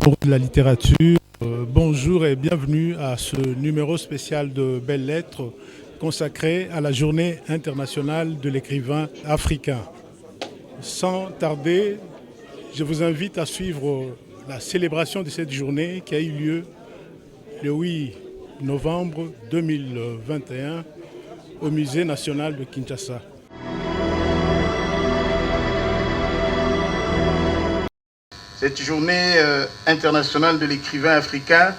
Pour la littérature, bonjour et bienvenue à ce numéro spécial de Belles Lettres consacré à la Journée internationale de l'écrivain africain. Sans tarder, je vous invite à suivre la célébration de cette journée qui a eu lieu le 8 novembre 2021 au Musée national de Kinshasa. Cette journée internationale de l'écrivain africain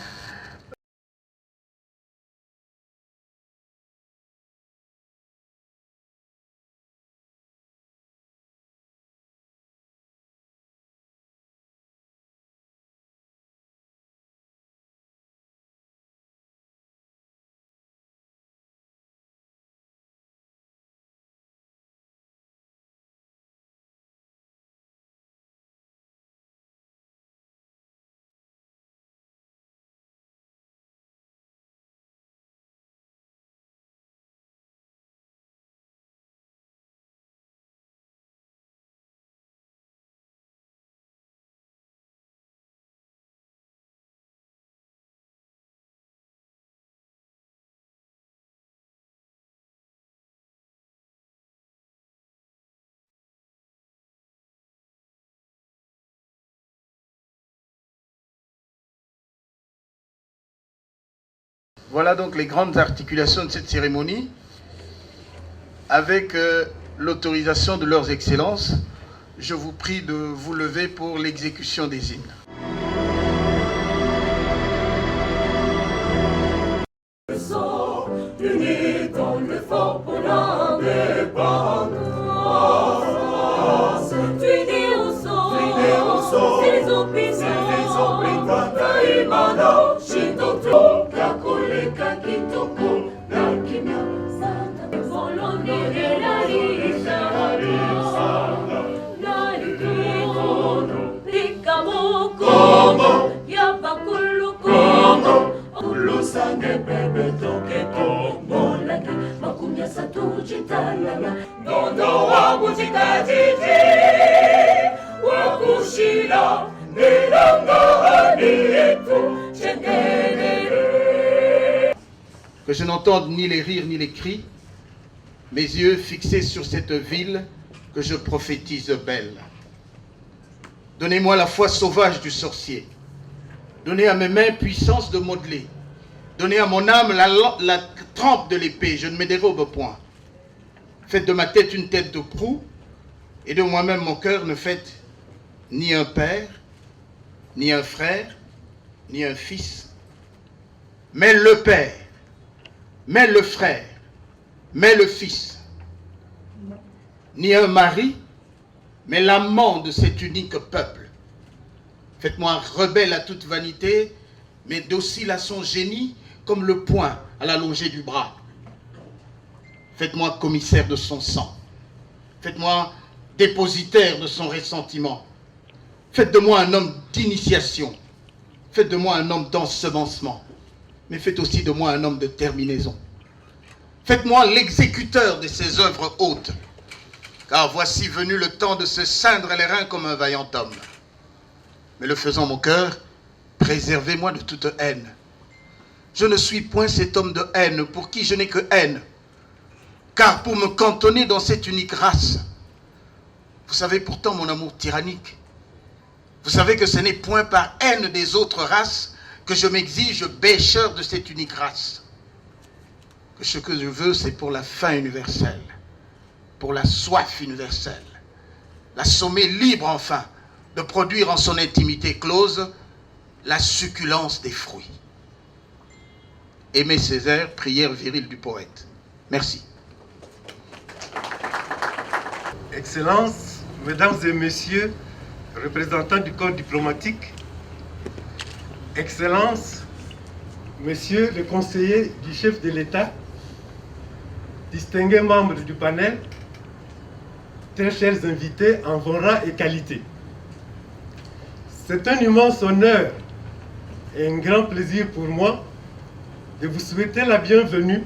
Voilà donc les grandes articulations de cette cérémonie. Avec l'autorisation de leurs excellences, je vous prie de vous lever pour l'exécution des hymnes. Unis dans l'effort pour l'indépendance, unis au sang, c'est les opinions, Taïmano, Shintotro, Kakole, Kakitoko, Nakina, Santa, Voloni, Larisa, Narikono, Pikamoko, Yabakulu, Kono, Ulusange, Bebe, Toketo, Molaki, Makunya, Satuji, Talala, Dondo, Wabujita, Titi, Wakushila, Que je n'entende ni les rires ni les cris, mes yeux fixés sur cette ville que je prophétise belle. Donnez-moi la foi sauvage du sorcier. Donnez à mes mains puissance de modeler. Donnez à mon âme la trempe de l'épée, je ne me dérobe point. Faites de ma tête une tête de proue, et de moi-même mon cœur ne faites ni un père, ni un frère, ni un fils, mais le père, mais le frère, mais le fils, ni un mari, mais l'amant de cet unique peuple. Faites-moi rebelle à toute vanité, mais docile à son génie, comme le poing à la longée du bras. Faites-moi commissaire de son sang. Faites-moi dépositaire de son ressentiment. Faites de moi un homme d'initiation. Faites de moi un homme d'ensemencement. Mais faites aussi de moi un homme de terminaison. Faites-moi l'exécuteur de ces œuvres hautes. Car voici venu le temps de se ceindre les reins comme un vaillant homme. Mais le faisant mon cœur, préservez-moi de toute haine. Je ne suis point cet homme de haine pour qui je n'ai que haine. Car pour me cantonner dans cette unique race, vous savez pourtant mon amour tyrannique. Vous savez que ce n'est point par haine des autres races que je m'exige bêcheur de cette unique race. Que ce que je veux, c'est pour la faim universelle, pour la soif universelle, l'assommer libre enfin de produire en son intimité close la succulence des fruits. Aimé Césaire, prière virile du poète. Merci. Excellences, Mesdames et Messieurs, représentants du corps diplomatique, Excellences, Messieurs les conseillers du chef de l'État, distingués membres du panel, très chers invités en vos rangs et qualité. C'est un immense honneur et un grand plaisir pour moi de vous souhaiter la bienvenue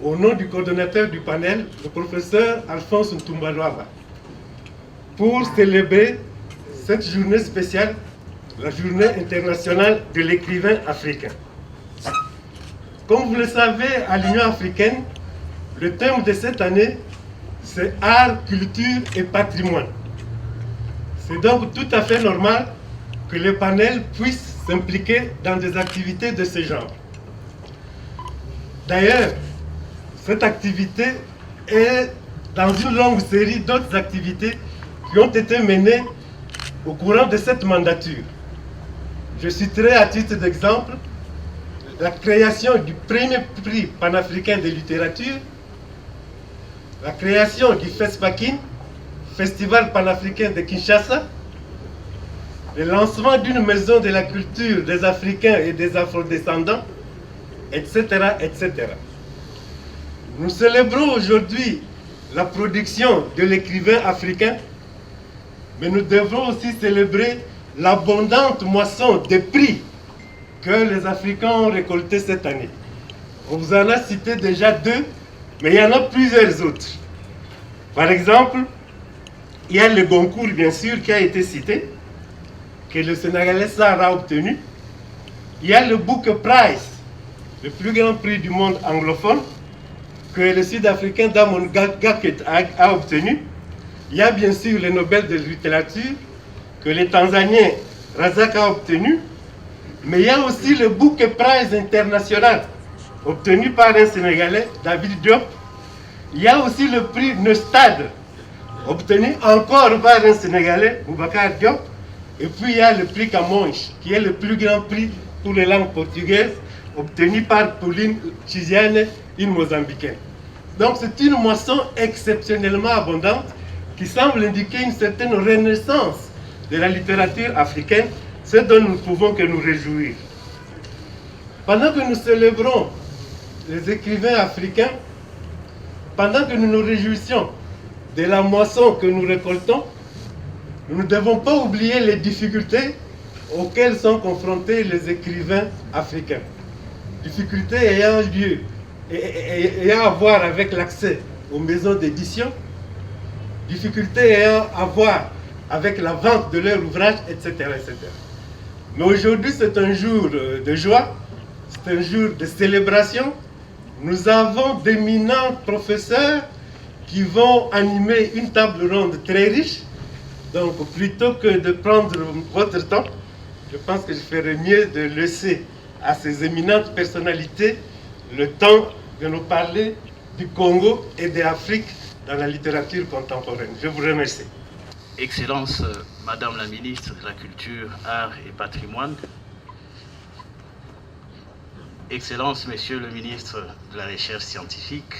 au nom du coordonnateur du panel, le professeur Alphonse Ntumbalwaba, pour célébrer cette journée spéciale la Journée internationale de l'écrivain africain. Comme vous le savez, à l'Union africaine, le thème de cette année, c'est art, culture et patrimoine. C'est donc tout à fait normal que les panels puissent s'impliquer dans des activités de ce genre. D'ailleurs, cette activité est dans une longue série d'autres activités qui ont été menées au courant de cette mandature. Je citerai à titre d'exemple la création du premier prix panafricain de littérature, la création du FESPAKIN, Festival panafricain de Kinshasa, le lancement d'une maison de la culture des Africains et des Afrodescendants, etc., etc. Nous célébrons aujourd'hui la production de l'écrivain africain, mais nous devons aussi célébrer l'abondante moisson des prix que les Africains ont récoltés cette année. On vous en a cité déjà 2, mais il y en a plusieurs autres. Par exemple, il y a le Goncourt, bien sûr, qui a été cité, que le Sénégalais Sarr a obtenu. Il y a le Booker Prize, le plus grand prix du monde anglophone, que le Sud-Africain Damon Gaket a obtenu. Il y a bien sûr le Nobel de littérature, que le Tanzanien Razak a obtenu. Mais il y a aussi le Booker Prize international, obtenu par un Sénégalais, David Diop. Il y a aussi le prix Neustad, obtenu encore par un Sénégalais, Boubacar Diop. Et puis il y a le prix Camões, qui est le plus grand prix pour les langues portugaises, obtenu par Pauline Chiziane, une Mozambicaine. Donc c'est une moisson exceptionnellement abondante qui semble indiquer une certaine renaissance de la littérature africaine, ce dont nous ne pouvons que nous réjouir. Pendant que nous célébrons les écrivains africains, pendant que nous nous réjouissons de la moisson que nous récoltons, nous ne devons pas oublier les difficultés auxquelles sont confrontés les écrivains africains. Difficultés ayant lieu et ayant à voir avec l'accès aux maisons d'édition, difficultés ayant à voir avec la vente de leurs ouvrages, etc., etc. Mais aujourd'hui, c'est un jour de joie, c'est un jour de célébration. Nous avons d'éminents professeurs qui vont animer une table ronde très riche. Donc, plutôt que de prendre votre temps, je pense que je ferais mieux de laisser à ces éminentes personnalités le temps de nous parler du Congo et de l'Afrique dans la littérature contemporaine. Je vous remercie. Excellence, Madame la Ministre de la Culture, Arts et Patrimoine. Excellence, Messieurs le Ministre de la Recherche scientifique.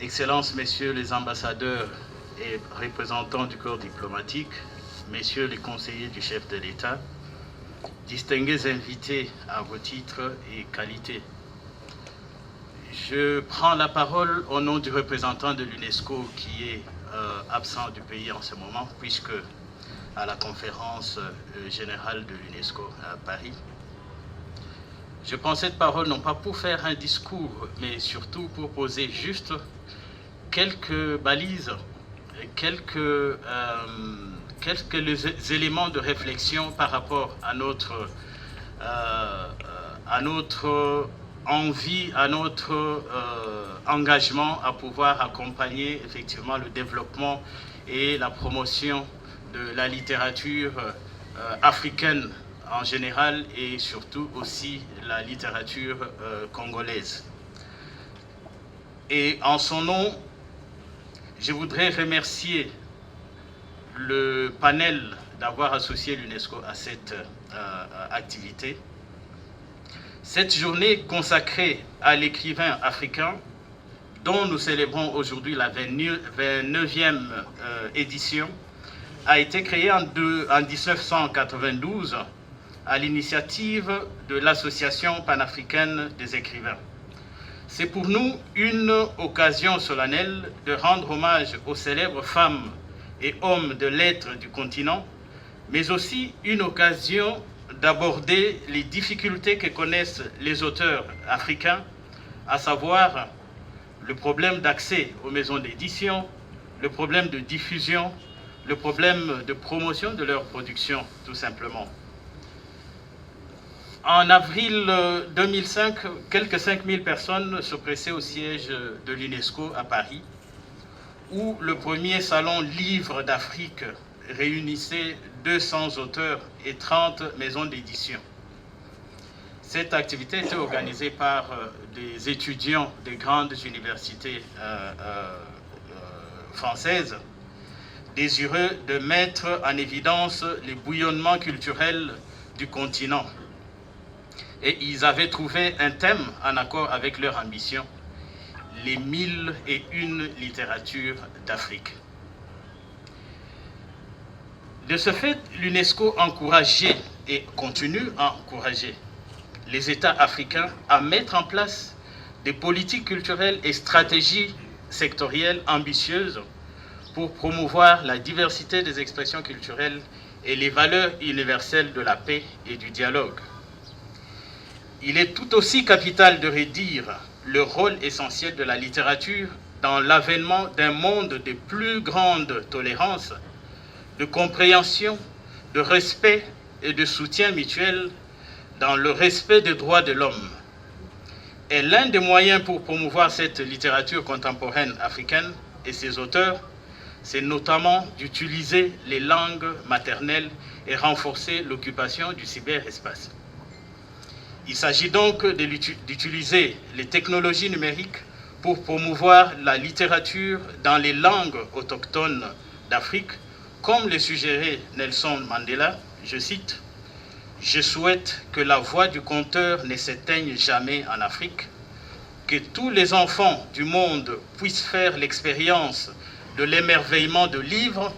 Excellence, Messieurs les ambassadeurs et représentants du corps diplomatique, Messieurs les conseillers du chef de l'État, distingués invités à vos titres et qualités. Je prends la parole au nom du représentant de l'UNESCO qui est absent du pays en ce moment, puisque à la conférence générale de l'UNESCO à Paris. Je prends cette parole non pas pour faire un discours, mais surtout pour poser juste quelques balises, quelques éléments de réflexion par rapport à notre envie, à notre engagement à pouvoir accompagner effectivement le développement et la promotion de la littérature africaine en général et surtout aussi la littérature congolaise. Et en son nom, je voudrais remercier le panel d'avoir associé l'UNESCO à cette activité. Cette journée consacrée à l'écrivain africain, dont nous célébrons aujourd'hui la 29e édition, a été créée en 1992 à l'initiative de l'Association panafricaine des écrivains. C'est pour nous une occasion solennelle de rendre hommage aux célèbres femmes et hommes de lettres du continent, mais aussi une occasion d'aborder les difficultés que connaissent les auteurs africains, à savoir le problème d'accès aux maisons d'édition, le problème de diffusion, le problème de promotion de leur production, tout simplement. En avril 2005, quelques 5000 personnes se pressaient au siège de l'UNESCO à Paris, où le premier salon Livre d'Afrique réunissait 200 auteurs et 30 maisons d'édition. Cette activité était organisée par des étudiants des grandes universités françaises, désireux de mettre en évidence les bouillonnements culturels du continent. Et ils avaient trouvé un thème en accord avec leur ambition, les 1001 littératures d'Afrique. De ce fait, l'UNESCO encourageait et continue à encourager les États africains à mettre en place des politiques culturelles et stratégies sectorielles ambitieuses pour promouvoir la diversité des expressions culturelles et les valeurs universelles de la paix et du dialogue. Il est tout aussi capital de redire le rôle essentiel de la littérature dans l'avènement d'un monde de plus grande tolérance, de compréhension, de respect et de soutien mutuel dans le respect des droits de l'homme. Et l'un des moyens pour promouvoir cette littérature contemporaine africaine et ses auteurs, c'est notamment d'utiliser les langues maternelles et renforcer l'occupation du cyberespace. Il s'agit donc d'utiliser les technologies numériques pour promouvoir la littérature dans les langues autochtones d'Afrique, comme le suggérait Nelson Mandela, je cite, « Je souhaite que la voix du conteur ne s'éteigne jamais en Afrique, que tous les enfants du monde puissent faire l'expérience de l'émerveillement de livres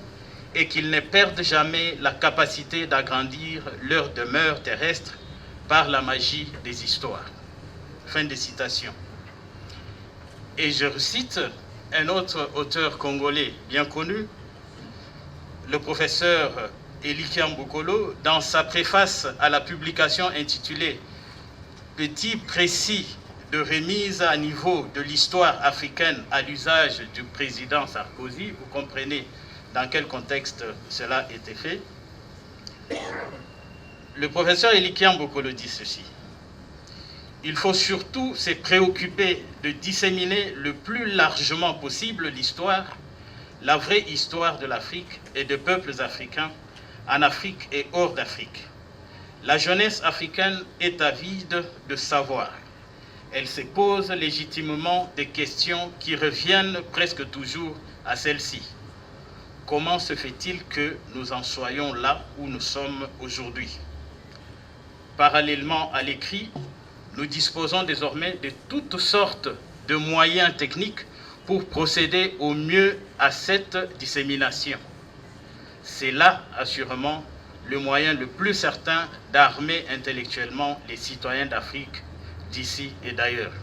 et qu'ils ne perdent jamais la capacité d'agrandir leur demeure terrestre par la magie des histoires. » Fin de citation. Et je recite un autre auteur congolais bien connu, le professeur Elikian Bokolo, dans sa préface à la publication intitulée « Petit précis de remise à niveau de l'histoire africaine à l'usage du président Sarkozy », vous comprenez dans quel contexte cela a été fait. Le professeur Elikian Bokolo dit ceci: « Il faut surtout se préoccuper de disséminer le plus largement possible l'histoire, la vraie histoire de l'Afrique et des peuples africains en Afrique et hors d'Afrique. La jeunesse africaine est avide de savoir. Elle se pose légitimement des questions qui reviennent presque toujours à celle-ci. Comment se fait-il que nous en soyons là où nous sommes aujourd'hui ? Parallèlement à l'écrit, nous disposons désormais de toutes sortes de moyens techniques pour procéder au mieux à cette dissémination. C'est là, assurément, le moyen le plus certain d'armer intellectuellement les citoyens d'Afrique, d'ici et d'ailleurs.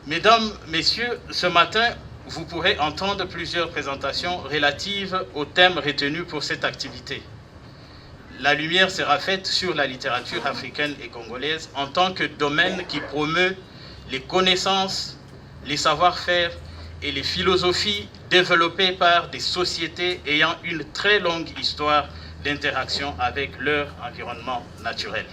Mesdames, Messieurs, ce matin, vous pourrez entendre plusieurs présentations relatives aux thèmes retenus pour cette activité. La lumière sera faite sur la littérature africaine et congolaise en tant que domaine qui promeut les connaissances, les savoir-faire et les philosophies développées par des sociétés ayant une très longue histoire d'interaction avec leur environnement naturel.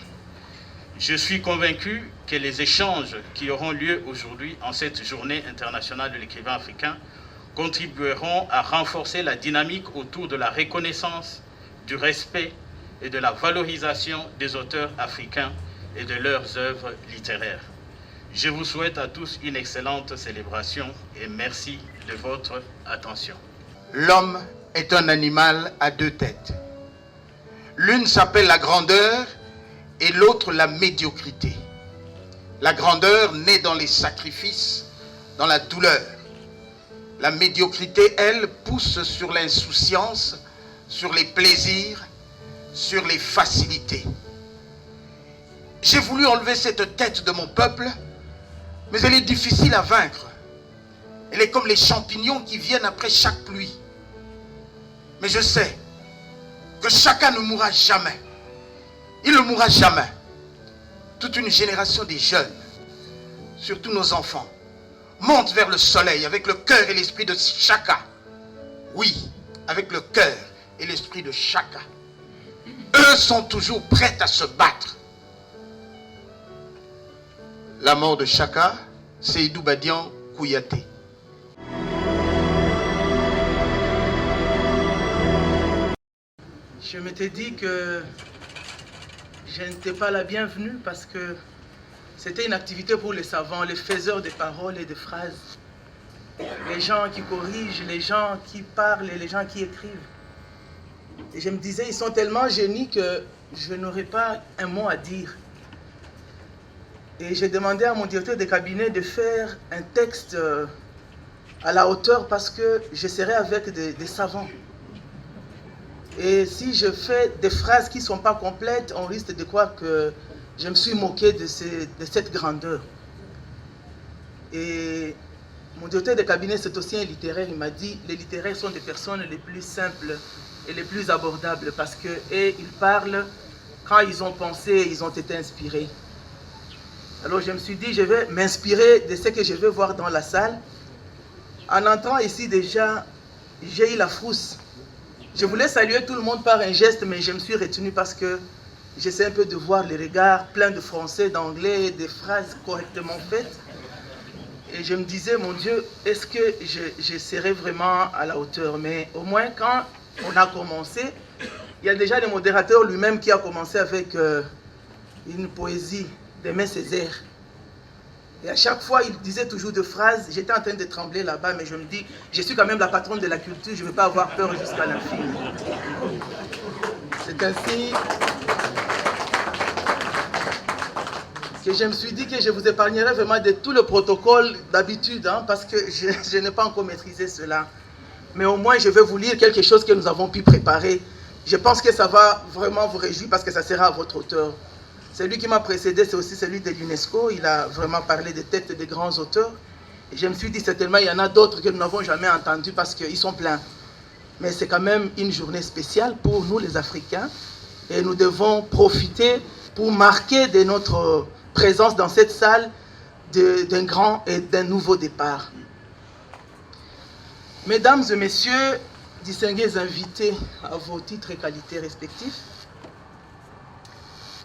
Je suis convaincu que les échanges qui auront lieu aujourd'hui en cette journée internationale de l'écrivain africain contribueront à renforcer la dynamique autour de la reconnaissance, du respect et de la valorisation des auteurs africains et de leurs œuvres littéraires. Je vous souhaite à tous une excellente célébration et merci de votre attention. L'homme est un animal à deux têtes. L'une s'appelle la grandeur et l'autre la médiocrité. La grandeur naît dans les sacrifices, dans la douleur. La médiocrité, elle, pousse sur l'insouciance, sur les plaisirs, sur les facilités. J'ai voulu enlever cette tête de mon peuple, mais elle est difficile à vaincre. Elle est comme les champignons qui viennent après chaque pluie. Mais je sais que chacun ne mourra jamais. Il ne mourra jamais. Toute une génération des jeunes, surtout nos enfants, monte vers le soleil avec le cœur et l'esprit de chacun. Oui, avec le cœur et l'esprit de chacun. Eux sont toujours prêts à se battre. la mort de Chaka, Seydou Badian Kouyaté. Je m'étais dit que je n'étais pas la bienvenue parce que c'était une activité pour les savants, les faiseurs de paroles et de phrases. Les gens qui corrigent, les gens qui parlent et les gens qui écrivent. Et je me disais, ils sont tellement génies que je n'aurais pas un mot à dire. Et j'ai demandé à mon directeur de cabinet de faire un texte à la hauteur parce que je serai avec des savants. Et si je fais des phrases qui ne sont pas complètes, on risque de croire que je me suis moqué de cette grandeur. Et mon directeur de cabinet, c'est aussi un littéraire, il m'a dit, les littéraires sont des personnes les plus simples et les plus abordables parce qu'ils parlent quand ils ont pensé, ils ont été inspirés. Alors je me suis dit, je vais m'inspirer de ce que je vais voir dans la salle. En entrant ici déjà, j'ai eu la frousse. Je voulais saluer tout le monde par un geste, mais je me suis retenu parce que j'essaie un peu de voir les regards pleins de français, d'anglais, des phrases correctement faites. Et je me disais, mon Dieu, est-ce que je serai vraiment à la hauteur? Mais au moins, quand on a commencé, il y a déjà le modérateur lui-même qui a commencé avec une poésie d'Aimé Césaire. Et à chaque fois, il disait toujours des phrases. J'étais en train de trembler là-bas, mais je me dis, je suis quand même la patronne de la culture, je ne vais pas avoir peur jusqu'à l'infini. C'est ainsi que je me suis dit que je vous épargnerai vraiment de tout le protocole d'habitude, hein, parce que je n'ai pas encore maîtrisé cela. Mais au moins, je vais vous lire quelque chose que nous avons pu préparer. Je pense que ça va vraiment vous réjouir parce que ça sera à votre hauteur. Celui qui m'a précédé, c'est aussi celui de l'UNESCO. Il a vraiment parlé des textes des grands auteurs. Et je me suis dit, certainement, il y en a d'autres que nous n'avons jamais entendus parce qu'ils sont pleins. Mais c'est quand même une journée spéciale pour nous, les Africains. Et nous devons profiter pour marquer de notre présence dans cette salle d'un grand et d'un nouveau départ. Mesdames et messieurs, distingués invités à vos titres et qualités respectifs,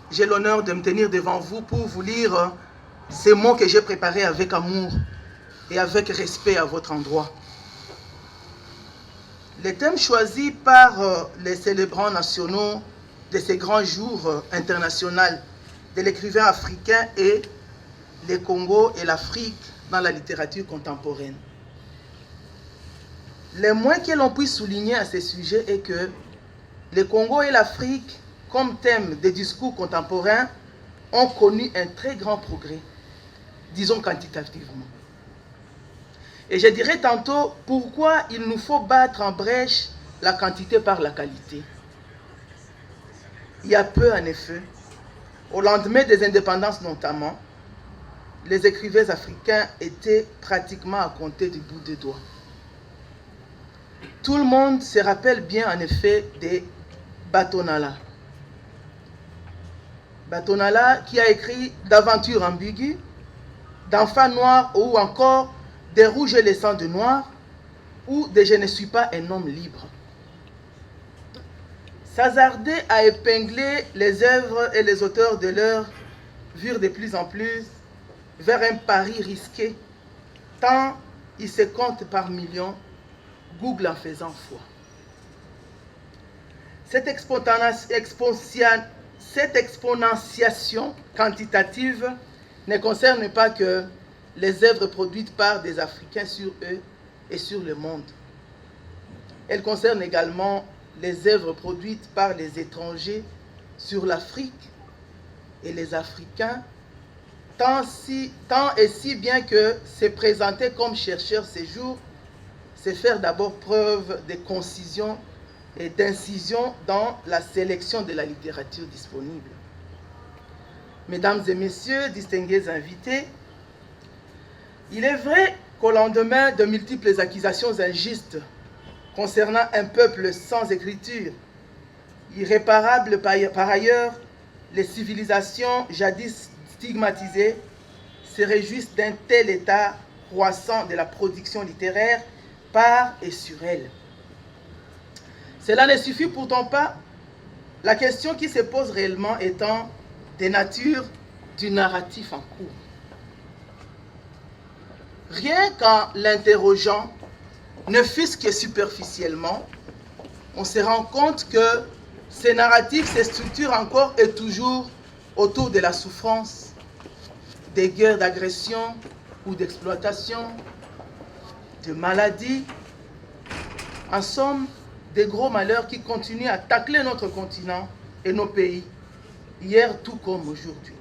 j'ai l'honneur de me tenir devant vous pour vous lire ces mots que j'ai préparés avec amour et avec respect à votre endroit. Le thème choisi par les célébrants nationaux de ces grands jours internationaux de l'écrivain africain est le Congo et l'Afrique dans la littérature contemporaine. Le moins que l'on puisse souligner à ce sujet est que le Congo et l'Afrique, comme thème des discours contemporains, ont connu un très grand progrès, disons quantitativement. Et je dirais tantôt pourquoi il nous faut battre en brèche la quantité par la qualité. Il y a peu, en effet, au lendemain des indépendances notamment, les écrivains africains étaient pratiquement à compter du bout des doigts. Tout le monde se rappelle bien, en effet, de Batonala. Batonala qui a écrit d'aventures ambiguës, d'enfants noirs ou encore des rouges et les sangs de noir ou de je ne suis pas un homme libre. S'hasarder à épingler les œuvres et les auteurs de l'heure virent de plus en plus vers un pari risqué, tant ils se comptent par millions, Google en faisant foi. Cette exponentiation quantitative ne concerne pas que les œuvres produites par des Africains sur eux et sur le monde. Elle concerne également les œuvres produites par les étrangers sur l'Afrique et les Africains, tant et si bien que se présenter comme chercheur ces jours, c'est faire d'abord preuve de concision et d'incision dans la sélection de la littérature disponible. Mesdames et messieurs, distingués invités, il est vrai qu'au lendemain de multiples accusations injustes concernant un peuple sans écriture, irréparable par ailleurs, les civilisations jadis stigmatisées se réjouissent d'un tel état croissant de la production littéraire par et sur elles. Cela ne suffit pourtant pas, la question qui se pose réellement étant des natures du narratif en cours. rien qu'en l'interrogeant, ne fût-ce que superficiellement, on se rend compte que ces narratifs, ces structures encore et toujours autour de la souffrance, des guerres d'agression ou d'exploitation, de maladies, en somme, des gros malheurs qui continuent à tacler notre continent et nos pays, hier tout comme aujourd'hui.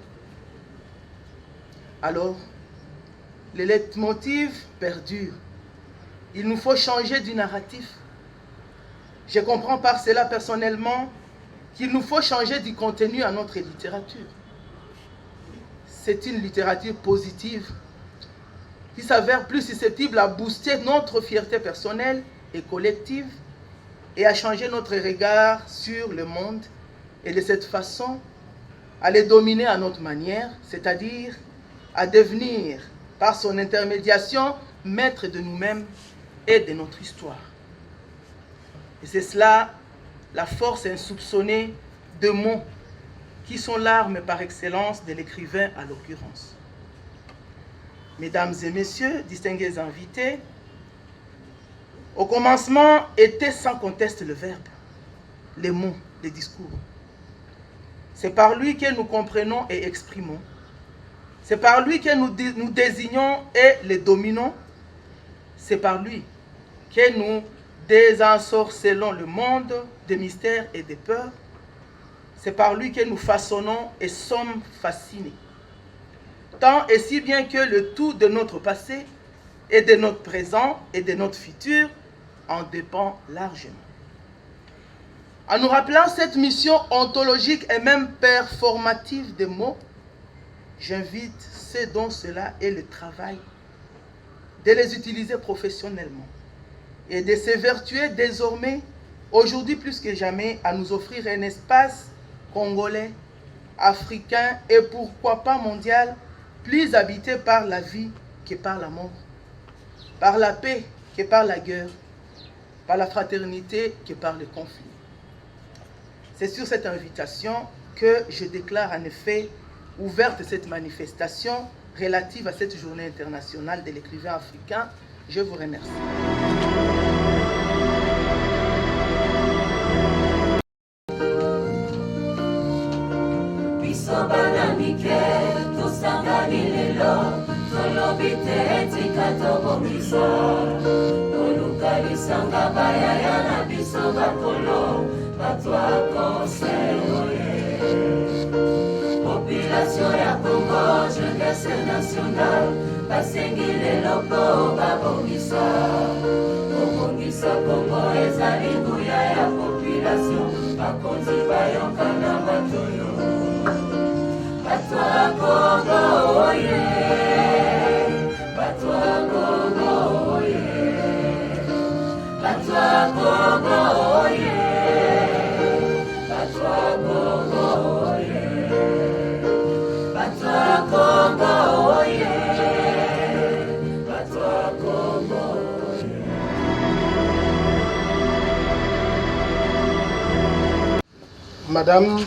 Alors, les leitmotivs perdurent. Il nous faut changer du narratif. Je comprends par cela personnellement qu'il nous faut changer du contenu à notre littérature. C'est une littérature positive qui s'avère plus susceptible à booster notre fierté personnelle et collective et à changer notre regard sur le monde et de cette façon à les dominer à notre manière, c'est-à-dire à devenir par son intermédiation maître de nous-mêmes et de notre histoire. Et c'est cela la force insoupçonnée de mots qui sont l'arme par excellence de l'écrivain à l'occurrence. Mesdames et messieurs, distingués invités, au commencement était sans conteste le verbe, les mots, les discours. C'est par lui que nous comprenons et exprimons. C'est par lui que nous désignons et les dominons. C'est par lui que nous désensorcelons le monde des mystères et des peurs. C'est par lui que nous façonnons et sommes fascinés. Tant et si bien que le tout de notre passé et de notre présent et de notre futur en dépend largement. En nous rappelant cette mission ontologique et même performative des mots, j'invite ceux dont cela est le travail de les utiliser professionnellement et de s'évertuer désormais, aujourd'hui plus que jamais, à nous offrir un espace congolais, africain et pourquoi pas mondial, plus habité par la vie que par la mort, par la paix que par la guerre, par la fraternité que par le conflit. C'est sur cette invitation que je déclare en effet ouverte cette manifestation relative à cette journée internationale de l'écrivain africain. Je vous remercie. Population ya Congo, jeunesse nationale, basengile loko babongisa. Obongisa Congo ezali nguya ya population, bakonzi bayoka na batoyo. Batwa Congo oye, batwa Congo oye, batwa Congo oye, batwa Congo oye. Madame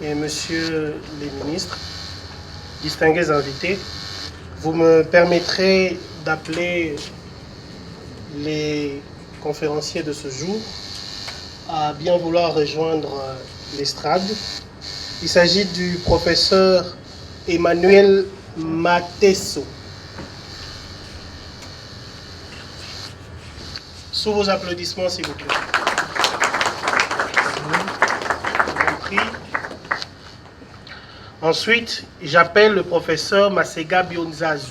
et Monsieur les ministres, distingués invités, vous me permettrez d'appeler les conférenciers de ce jour à bien vouloir rejoindre l'estrade. Il s'agit du professeur Emmanuel Matesso. Sous vos applaudissements, s'il vous plaît. Je vous en prie. Ensuite, j'appelle le professeur Masega Bionzazu.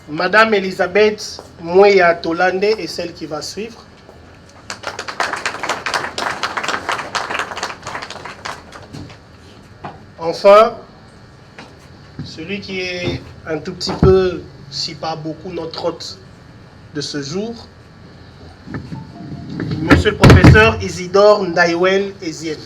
Madame Elisabeth Mouya Tolande est celle qui va suivre. Enfin, celui qui est un tout petit peu, si pas beaucoup, notre hôte de ce jour, Monsieur le professeur Isidore Ndaïwel Eziel.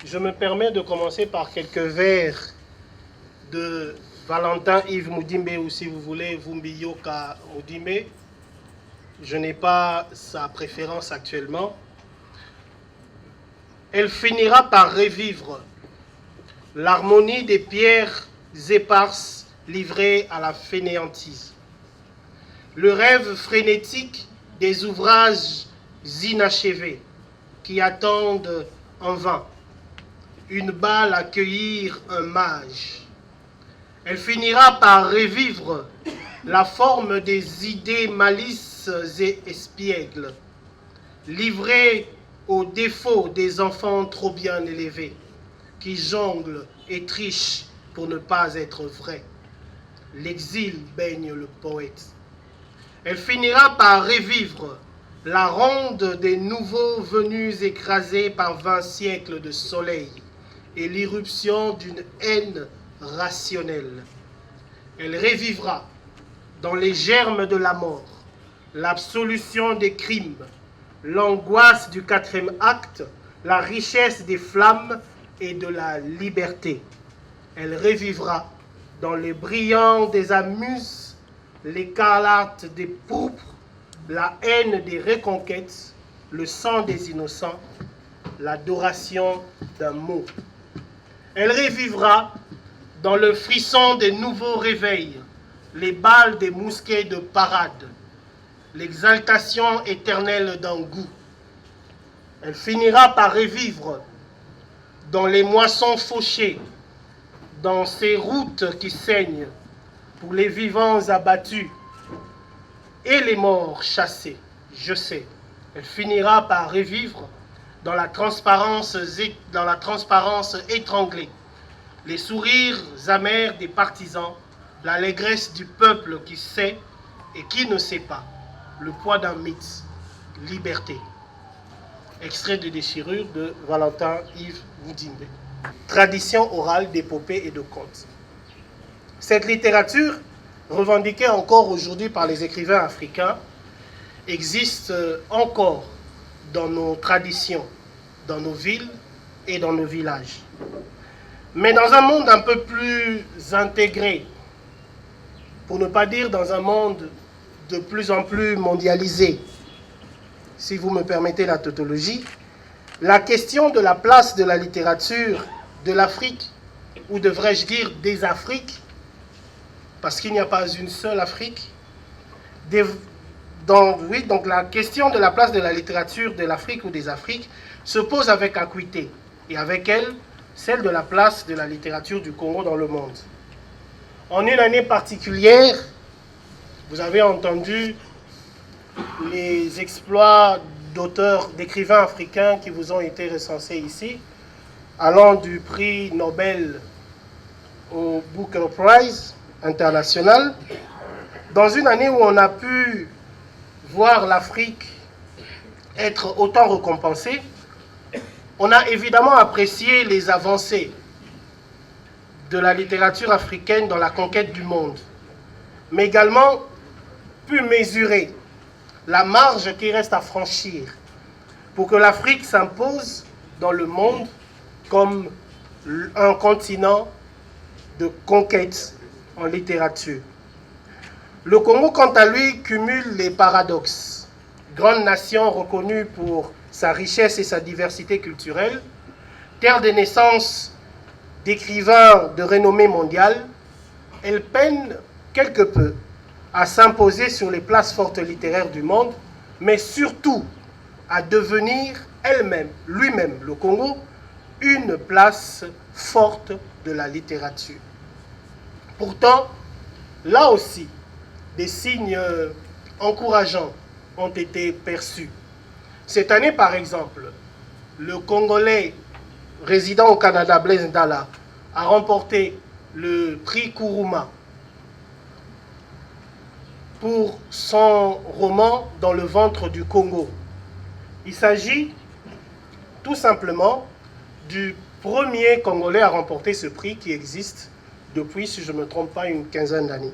Je me permets de commencer par quelques vers de Valentin Yves Moudimbe, ou si vous voulez, Vumbiyoka Moudimbe. Je n'ai pas sa préférence actuellement. Elle finira par revivre l'harmonie des pierres éparses livrées à la fainéantise. Le rêve frénétique des ouvrages inachevés qui attendent en vain une balle à cueillir un mage. Elle finira par revivre la forme des idées malices et espiègles, livrées aux défauts des enfants trop bien élevés, qui jonglent et trichent pour ne pas être vrais. L'exil baigne le poète. Elle finira par revivre la ronde des nouveaux venus écrasés par 20 siècles de soleil et l'irruption d'une haine rationnelle. Elle revivra dans les germes de la mort, l'absolution des crimes, l'angoisse du 4e acte, la richesse des flammes et de la liberté. Elle revivra dans les brillants des amuses, l'écarlate des pourpres, la haine des reconquêtes, le sang des innocents, l'adoration d'un mot. Elle revivra dans le frisson des nouveaux réveils, les balles des mousquets de parade, l'exaltation éternelle d'un goût. Elle finira par revivre dans les moissons fauchées, dans ces routes qui saignent, pour les vivants abattus et les morts chassés. Je sais, elle finira par revivre dans la transparence étranglée, les sourires amers des partisans, l'allégresse du peuple qui sait et qui ne sait pas, le poids d'un mythe, liberté. Extrait de déchirure de Valentin Yves Moudimbe. Tradition orale d'épopées et de contes. Cette littérature, revendiquée encore aujourd'hui par les écrivains africains, existe encore dans nos traditions, dans nos villes et dans nos villages. Mais dans un monde un peu plus intégré, pour ne pas dire dans un monde de plus en plus mondialisé, si vous me permettez la tautologie, la question de la place de la littérature de l'Afrique, ou devrais-je dire des Afriques, parce qu'il n'y a pas une seule Afrique, donc la question de la place de la littérature de l'Afrique ou des Afriques se pose avec acuité, et avec elle, celle de la place de la littérature du Congo dans le monde. En une année particulière, vous avez entendu les exploits d'auteurs, d'écrivains africains qui vous ont été recensés ici, allant du prix Nobel au Booker Prize international, dans une année où on a pu voir l'Afrique être autant récompensée. On a évidemment apprécié les avancées de la littérature africaine dans la conquête du monde, mais également pu mesurer la marge qui reste à franchir pour que l'Afrique s'impose dans le monde comme un continent de conquête en littérature. Le Congo, quant à lui, cumule les paradoxes. Grande nation reconnue pour sa richesse et sa diversité culturelle, terre de naissance d'écrivains de renommée mondiale, elle peine quelque peu à s'imposer sur les places fortes littéraires du monde, mais surtout à devenir elle-même, lui-même, le Congo, une place forte de la littérature. Pourtant, là aussi, des signes encourageants ont été perçus. Cette année, par exemple, le Congolais résidant au Canada, Blaise Ndala, a remporté le prix Kuruma pour son roman « Dans le ventre du Congo ». Il s'agit tout simplement du premier Congolais à remporter ce prix qui existe depuis, si je ne me trompe pas, une quinzaine d'années.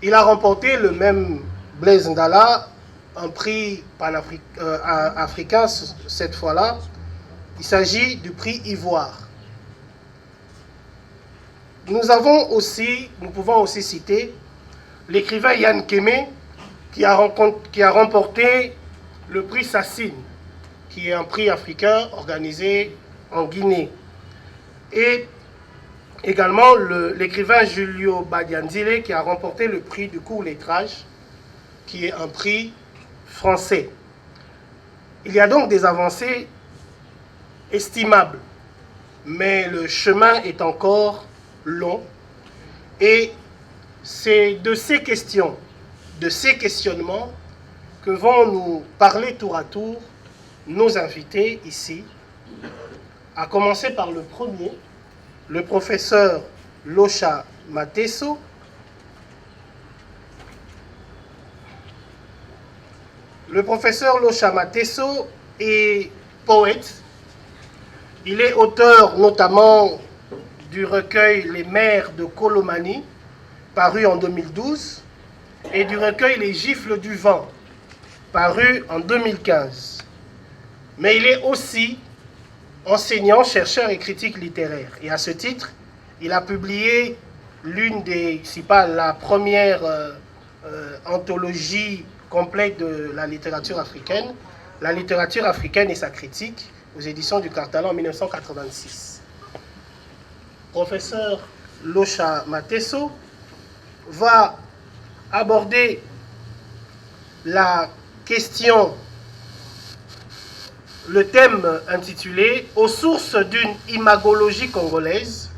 Il a remporté le même Blaise Ndala, un prix africain cette fois-là. Il s'agit du prix Ivoire. nous pouvons aussi citer l'écrivain Yann Kémé qui a remporté le prix Sassine, qui est un prix africain organisé en Guinée. Et également l'écrivain Julio Badianzile qui a remporté le prix du court-métrage, qui est un prix français. Il y a donc des avancées estimables, mais le chemin est encore long. Et c'est de ces questions, de ces questionnements que vont nous parler tour à tour nos invités ici, à commencer par le premier, le professeur Locha Mateso. Le professeur Locha Mateso est poète. Il est auteur notamment du recueil Les Mers de Kolomani, paru en 2012, et du recueil Les Gifles du Vent, paru en 2015. Mais il est aussi enseignant, chercheur et critique littéraire. Et à ce titre, il a publié l'une des, si pas la première anthologie complète de la littérature africaine et sa critique, aux éditions du Cartalan en 1986. Professeur Locha Mateso va aborder la question, le thème intitulé « Aux sources d'une imagologie congolaise ».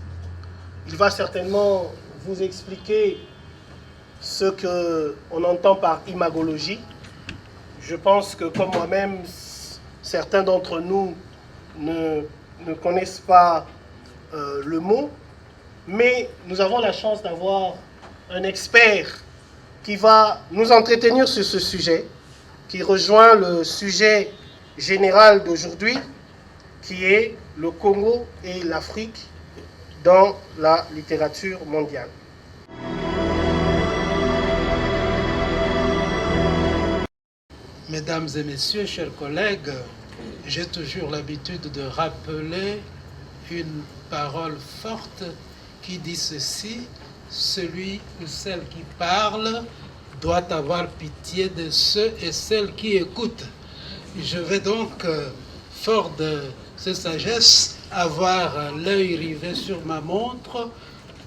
Il va certainement vous expliquer ce qu'on entend par imagologie. Je pense que comme moi-même, certains d'entre nous ne connaissent pas le mot, mais nous avons la chance d'avoir un expert qui va nous entretenir sur ce sujet, qui rejoint le sujet général d'aujourd'hui, qui est le Congo et l'Afrique dans la littérature mondiale. Mesdames et messieurs, chers collègues, j'ai toujours l'habitude de rappeler une parole forte qui dit ceci: celui ou celle qui parle doit avoir pitié de ceux et celles qui écoutent. Je vais donc, fort de cette sagesse, avoir l'œil rivé sur ma montre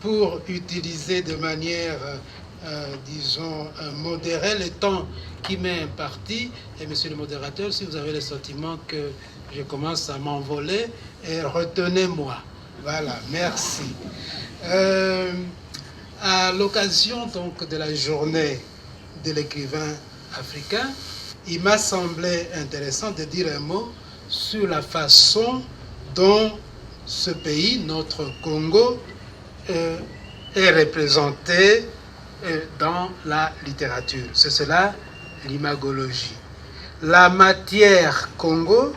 pour utiliser de manière, disons, modérée le temps qui m'est imparti. Et monsieur le modérateur, si vous avez le sentiment que je commence à m'envoler, retenez-moi. Voilà, merci. À l'occasion donc de la journée de l'écrivain africain, il m'a semblé intéressant de dire un mot sur la façon dont ce pays, notre Congo, est représenté dans la littérature. C'est cela l'imagologie. La matière Congo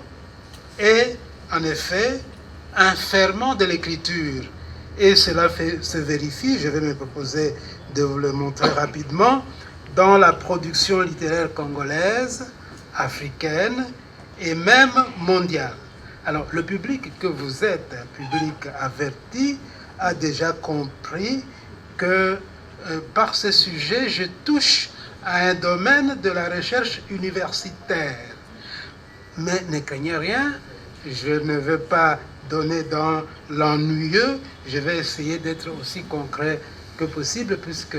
est en effet un ferment de l'écriture. Et cela se vérifie, je vais me proposer de vous le montrer rapidement, dans la production littéraire congolaise, africaine et même mondiale. Alors, le public que vous êtes, un public averti, a déjà compris que par ce sujet, je touche à un domaine de la recherche universitaire. Mais ne craignez rien, je ne veux pas donner dans l'ennuyeux, je vais essayer d'être aussi concret que possible, puisque,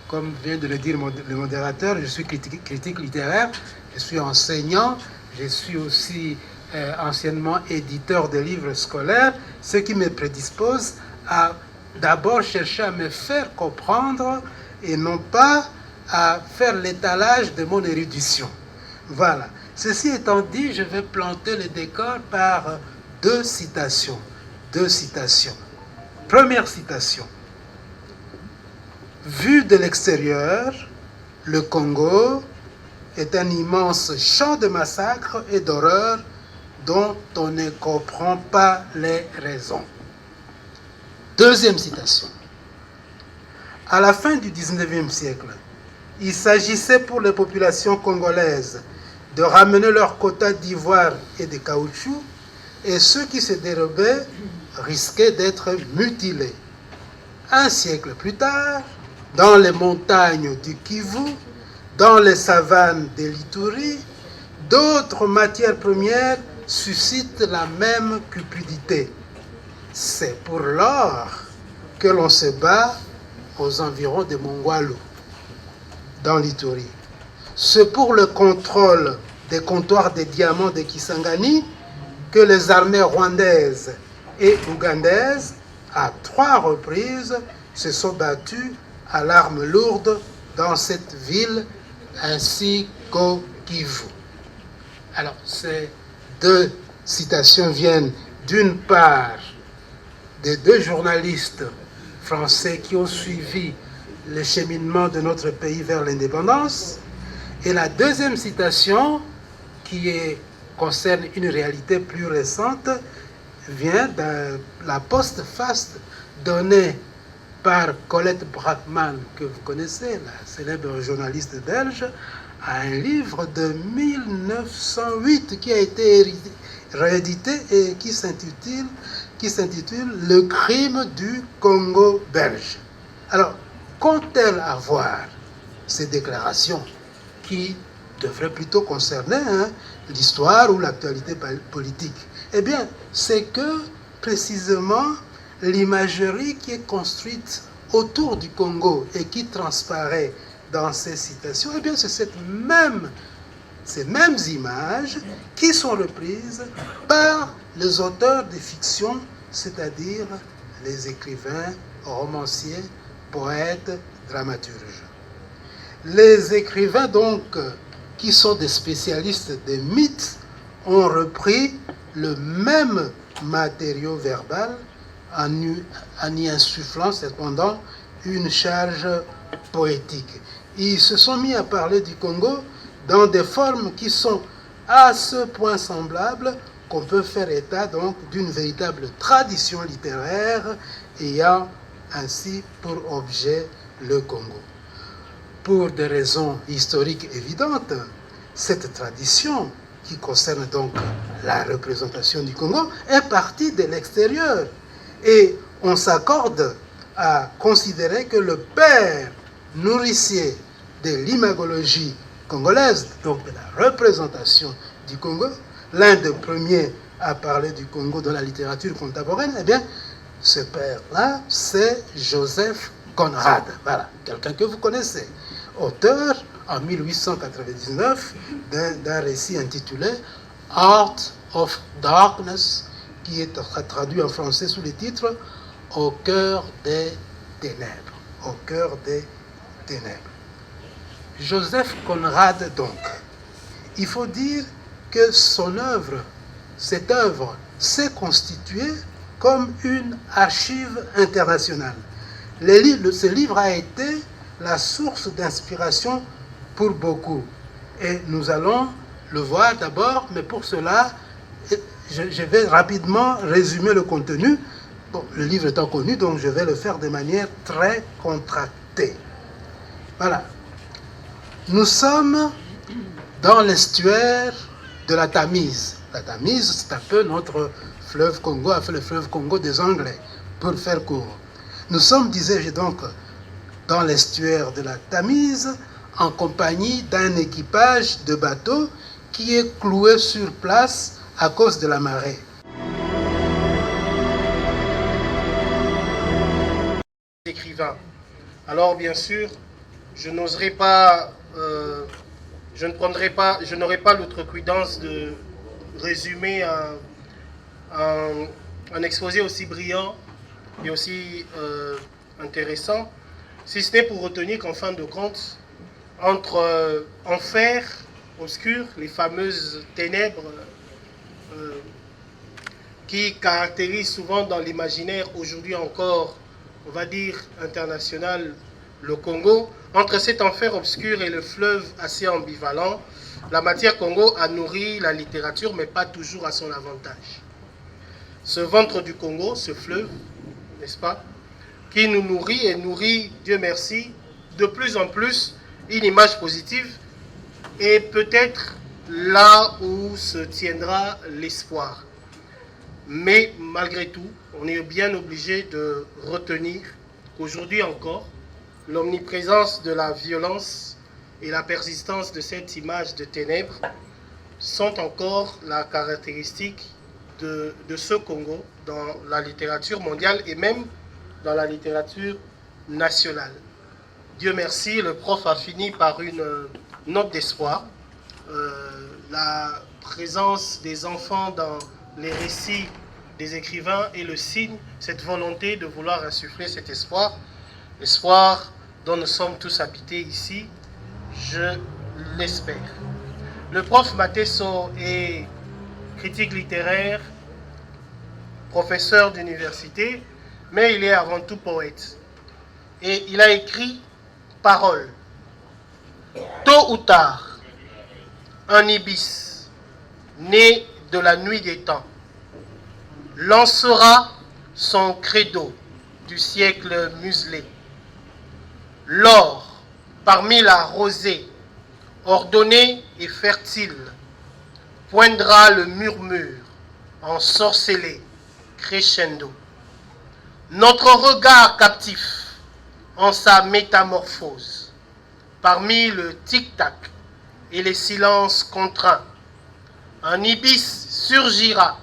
comme vient de le dire le modérateur, je suis critique littéraire, je suis enseignant, je suis aussi anciennement éditeur de livres scolaires, ce qui me prédispose à d'abord chercher à me faire comprendre et non pas à faire l'étalage de mon érudition. Voilà. Ceci étant dit, je vais planter le décor par deux citations. Première citation. Vu de l'extérieur, le Congo est un immense champ de massacres et d'horreurs dont on ne comprend pas les raisons. Deuxième citation. À la fin du 19e siècle, il s'agissait pour les populations congolaises de ramener leur quota d'ivoire et de caoutchouc, et ceux qui se dérobaient risquaient d'être mutilés. Un siècle plus tard, dans les montagnes du Kivu, dans les savanes de l'Ituri, d'autres matières premières suscitent la même cupidité. C'est pour l'or que l'on se bat aux environs de Mongwalu, dans l'Ituri. C'est pour le contrôle des comptoirs des diamants de Kisangani que les armées rwandaises et ougandaises, à 3 reprises, se sont battues à l'arme lourde dans cette ville ainsi qu'au Kivu. Alors, ces 2 citations viennent d'une part des 2 journalistes français qui ont suivi le cheminement de notre pays vers l'indépendance, et la deuxième citation, qui concerne une réalité plus récente, vient de la postface donnée par Colette Brackman, que vous connaissez, la célèbre journaliste belge, à un livre de 1908 qui a été réédité et qui s'intitule « Le crime du Congo belge ». Alors, qu'ont-elles à voir ces déclarations qui devraient plutôt concerner l'histoire ou l'actualité politique? Eh bien, c'est que précisément l'imagerie qui est construite autour du Congo et qui transparaît dans ces citations, eh bien, c'est ces mêmes images qui sont reprises par les auteurs de fiction, c'est-à-dire les écrivains, romanciers, poètes, dramaturges. Les écrivains, donc, qui sont des spécialistes des mythes, ont repris le même matériau verbal en y insufflant cependant une charge poétique. Ils se sont mis à parler du Congo dans des formes qui sont à ce point semblables qu'on peut faire état donc d'une véritable tradition littéraire ayant ainsi pour objet le Congo. Pour des raisons historiques évidentes, cette tradition, qui concerne donc la représentation du Congo, est partie de l'extérieur. Et on s'accorde à considérer que le père nourricier de l'imagologie congolaise, donc de la représentation du Congo, l'un des premiers à parler du Congo dans la littérature contemporaine, eh bien, ce père-là, c'est Joseph Conrad. Voilà, quelqu'un que vous connaissez. Auteur, en 1899, d'un récit intitulé « Art of Darkness », qui est traduit en français sous le titre « Au cœur des ténèbres ». Au cœur des ténèbres. Joseph Conrad, donc, il faut dire que son œuvre, cette œuvre, s'est constituée comme une archive internationale. Ce livre a été la source d'inspiration pour beaucoup. Et nous allons le voir d'abord, mais pour cela, je vais rapidement résumer le contenu. Bon, le livre étant connu, donc je vais le faire de manière très contractée. Voilà. Nous sommes dans l'estuaire de la Tamise. La Tamise, c'est un peu notre fleuve Congo, a fait le fleuve Congo des Anglais, pour faire court. Nous sommes, disais-je donc, dans l'estuaire de la Tamise, en compagnie d'un équipage de bateaux qui est cloué sur place à cause de la marée. Écrivain. Alors, bien sûr, je n'oserais pas, je n'aurais pas l'outrecuidance de résumer un exposé aussi brillant et aussi intéressant, si ce n'est pour retenir qu'en fin de compte, entre enfer obscur, les fameuses ténèbres qui caractérisent souvent dans l'imaginaire aujourd'hui encore, on va dire international, le Congo, entre cet enfer obscur et le fleuve assez ambivalent, la matière Congo a nourri la littérature, mais pas toujours à son avantage. Ce ventre du Congo, ce fleuve, n'est-ce pas, qui nous nourrit et nourrit, Dieu merci, de plus en plus une image positive, et peut-être là où se tiendra l'espoir. Mais malgré tout, on est bien obligé de retenir qu'aujourd'hui encore, l'omniprésence de la violence et la persistance de cette image de ténèbres sont encore la caractéristique de ce Congo dans la littérature mondiale et même dans la littérature nationale. Dieu merci, le prof a fini par une note d'espoir. La présence des enfants dans les récits des écrivains est le signe, cette volonté de vouloir insuffler cet espoir, l'espoir dont nous sommes tous habités ici, je l'espère. Le prof Mateso est critique littéraire, professeur d'université, mais il est avant tout poète. Et il a écrit « Paroles ». Tôt ou tard, un ibis, né de la nuit des temps, lancera son credo du siècle muselé. L'or, parmi la rosée, ordonnée et fertile, poindra le murmure ensorcelé, crescendo. Notre regard captif en sa métamorphose, parmi le tic-tac et les silences contraints, un ibis surgira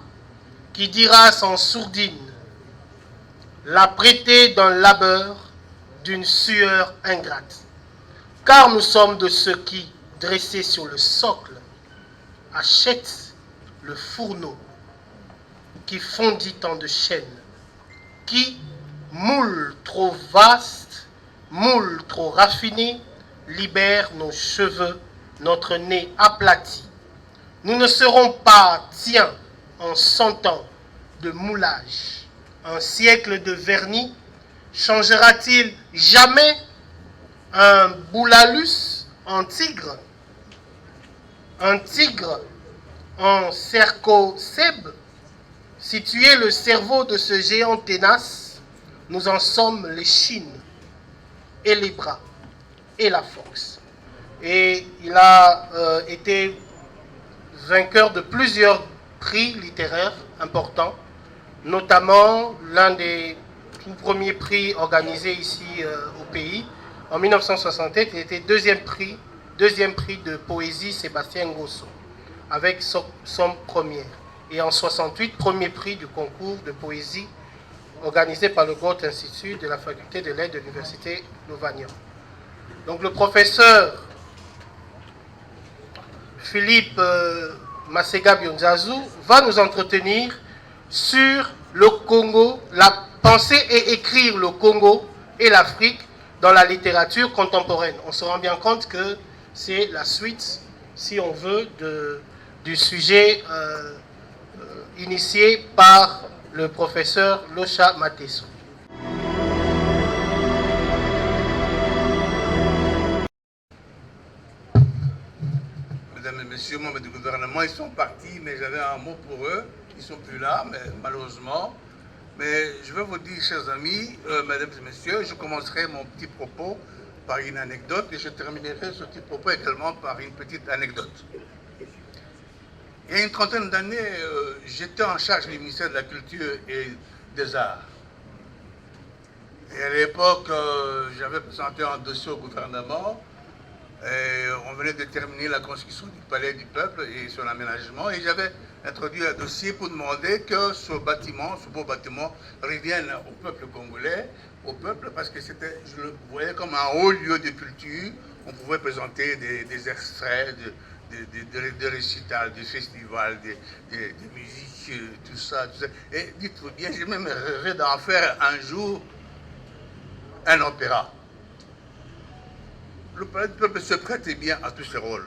qui dira sans sourdine la prêter d'un labeur, d'une sueur ingrate. Car nous sommes de ceux qui, dressés sur le socle, achètent le fourneau qui fondit tant de chaînes, qui, moule trop vaste, moule trop raffiné, libère nos cheveux, notre nez aplati. Nous ne serons pas tiens en 100 ans de moulage. Un siècle de vernis changera-t-il jamais un boulalus en tigre? Un tigre en cercocèbe? Si tu es le cerveau de ce géant ténace, nous en sommes les chines et les bras et la force. Et il a été vainqueur de plusieurs prix littéraires importants, notamment l'un des tout premiers prix organisés ici au pays. En 1968, il était deuxième prix de poésie Sébastien Ngosso, avec Somme première. Et en 68, premier prix du concours de poésie organisé par le Goethe Institut de la faculté de lettres de l'université Louvain-Lyon. Donc le professeur Philippe Masega Bionzazu va nous entretenir sur le Congo, la pensée et écrire le Congo et l'Afrique dans la littérature contemporaine. On se rend bien compte que c'est la suite, si on veut, du sujet initié par le professeur Locha Mateso. Mesdames et messieurs, membres du gouvernement, ils sont partis, mais j'avais un mot pour eux. Ils ne sont plus là, mais malheureusement. Mais je vais vous dire, chers amis, mesdames et messieurs, je commencerai mon petit propos par une anecdote et je terminerai ce petit propos également par une petite anecdote. Il y a une trentaine d'années, j'étais en charge du ministère de la Culture et des Arts. Et à l'époque, j'avais présenté un dossier au gouvernement. Et on venait de terminer la construction du Palais du Peuple et son aménagement. Et j'avais introduit un dossier pour demander que ce bâtiment, ce beau bâtiment, revienne au peuple congolais, au peuple, parce que c'était, je le voyais comme un haut lieu de culture. On pouvait présenter des extraits de récitals, de festivals, de musique, tout ça, tout ça. Et dites-vous bien, j'ai même rêvé d'en faire un jour un opéra. Le Palais du Peuple se prêtait bien à tous ces rôles.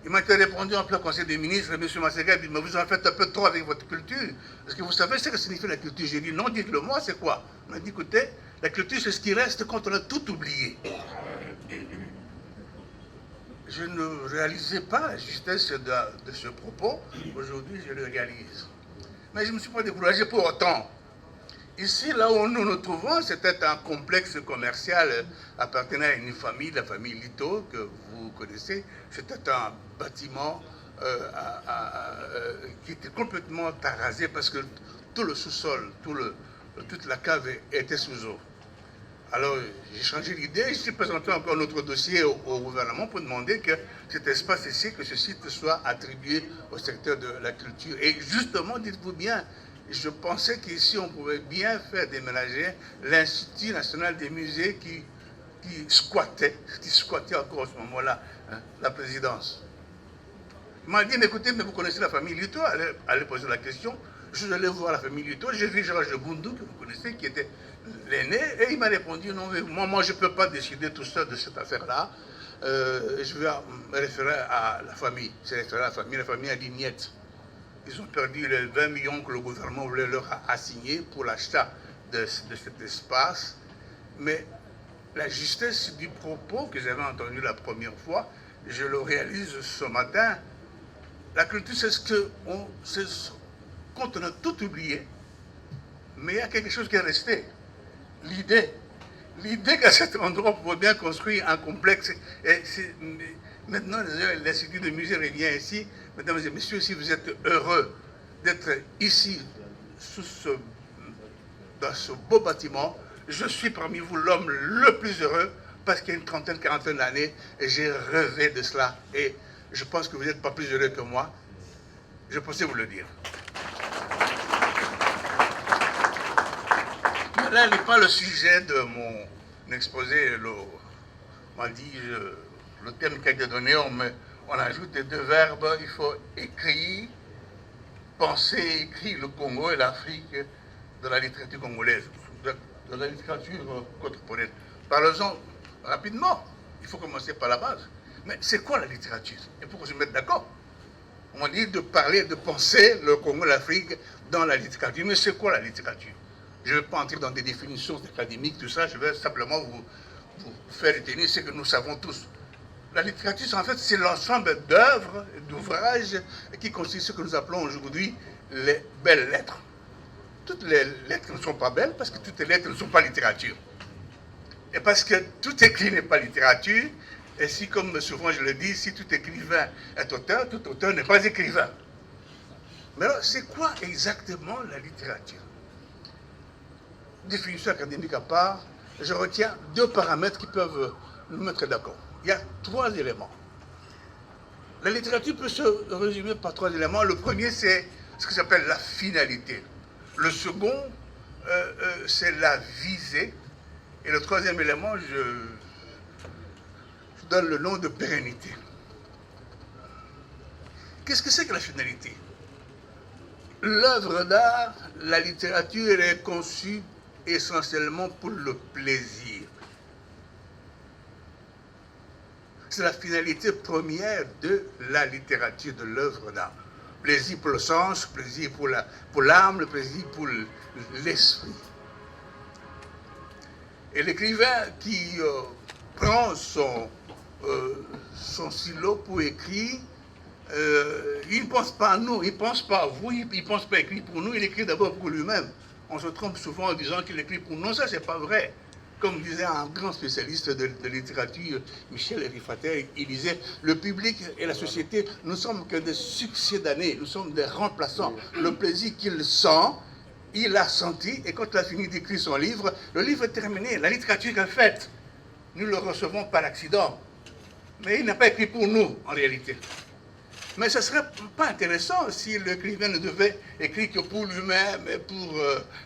Il m'a été répondu en plein conseil des ministres, M. Masega dit, mais vous en faites un peu trop avec votre culture. Est-ce que vous savez ce que signifie la culture? J'ai dit, non, dites-le moi, c'est quoi? Il m'a dit, écoutez, la culture, c'est ce qui reste quand on a tout oublié. Je ne réalisais pas la justesse de ce propos. Aujourd'hui, je le réalise. Mais je ne me suis pas découragé pour autant. Ici, là où nous nous trouvons, c'était un complexe commercial appartenant à une famille, la famille Lito, que vous connaissez. C'était un bâtiment qui était complètement arasé parce que tout le sous-sol, toute la cave était sous eau. Alors, j'ai changé d'idée, j'ai présenté encore notre dossier au gouvernement pour demander que cet espace ici, que ce site soit attribué au secteur de la culture. Et justement, dites-vous bien, je pensais qu'ici, on pouvait bien faire déménager l'Institut national des musées qui squattait encore à ce moment-là, hein, la présidence. Il m'a dit, mais écoutez, mais vous connaissez la famille Lito, allez poser la question. Je suis allé voir la famille Lito, j'ai vu Georges de Boundou, que vous connaissez, qui était l'aîné, et il m'a répondu, non, mais moi je ne peux pas décider tout seul de cette affaire-là. Je vais me référer à la famille. C'est référé à la famille a dit niet. Ils ont perdu les 20 millions que le gouvernement voulait leur assigner pour l'achat de cet espace. Mais la justesse du propos que j'avais entendu la première fois, je le réalise ce matin. La culture, c'est ce qu'on a tout oublié, mais il y a quelque chose qui est resté. L'idée qu'à cet endroit, on pouvait bien construire un complexe. Et maintenant, l'Institut de musée revient ici. Mesdames et messieurs, si vous êtes heureux d'être ici, dans ce beau bâtiment, je suis parmi vous l'homme le plus heureux parce qu'il y a une trentaine, quarantaine d'années, j'ai rêvé de cela. Et je pense que vous n'êtes pas plus heureux que moi. Je pensais vous le dire. Mais là n'est pas le sujet de mon exposé. On dit le thème qui a été donné, on ajoute les deux verbes. Il faut écrire, penser, écrire le Congo et l'Afrique de la littérature congolaise, de la littérature contemporaine. Parlons-en rapidement. Il faut commencer par la base. Mais c'est quoi la littérature? Il faut qu'on se mette d'accord. On dit de parler, de penser le Congo et l'Afrique dans la littérature. Mais c'est quoi la littérature? Je ne vais pas entrer dans des définitions académiques, tout ça. Je vais simplement vous faire retenir ce que nous savons tous. La littérature, en fait, c'est l'ensemble d'œuvres, d'ouvrages qui constituent ce que nous appelons aujourd'hui les belles lettres. Toutes les lettres ne sont pas belles parce que toutes les lettres ne sont pas littérature. Et parce que tout écrit n'est pas littérature, et si, comme souvent je le dis, si tout écrivain est auteur, tout auteur n'est pas écrivain. Mais alors, c'est quoi exactement la littérature? Définition académique à part, je retiens deux paramètres qui peuvent nous mettre d'accord. Il y a trois éléments. La littérature peut se résumer par trois éléments. Le premier, c'est ce qui s'appelle la finalité. Le second, c'est la visée. Et le troisième élément, je donne le nom de pérennité. Qu'est-ce que c'est que la finalité? L'œuvre d'art, la littérature, elle est conçue essentiellement pour le plaisir. C'est la finalité première de la littérature, de l'œuvre d'art. Plaisir pour le sens, plaisir pour l'âme, le plaisir pour l'esprit. Et l'écrivain qui prend son stylo pour écrire, il ne pense pas à nous, il ne pense pas à vous, il ne pense pas écrire pour nous, il écrit d'abord pour lui-même. On se trompe souvent en disant qu'il écrit pour nous. Non, ça, c'est pas vrai. Comme disait un grand spécialiste de littérature, Michel Rifater, il disait, le public et la société, nous sommes que des succédanés, nous sommes des remplaçants. Le plaisir qu'il sent, il l'a senti, et quand il a fini d'écrire son livre, le livre est terminé, la littérature est faite. Nous le recevons par accident. Mais il n'a pas écrit pour nous, en réalité. Mais ce ne serait pas intéressant si l'écrivain ne devait écrire que pour lui-même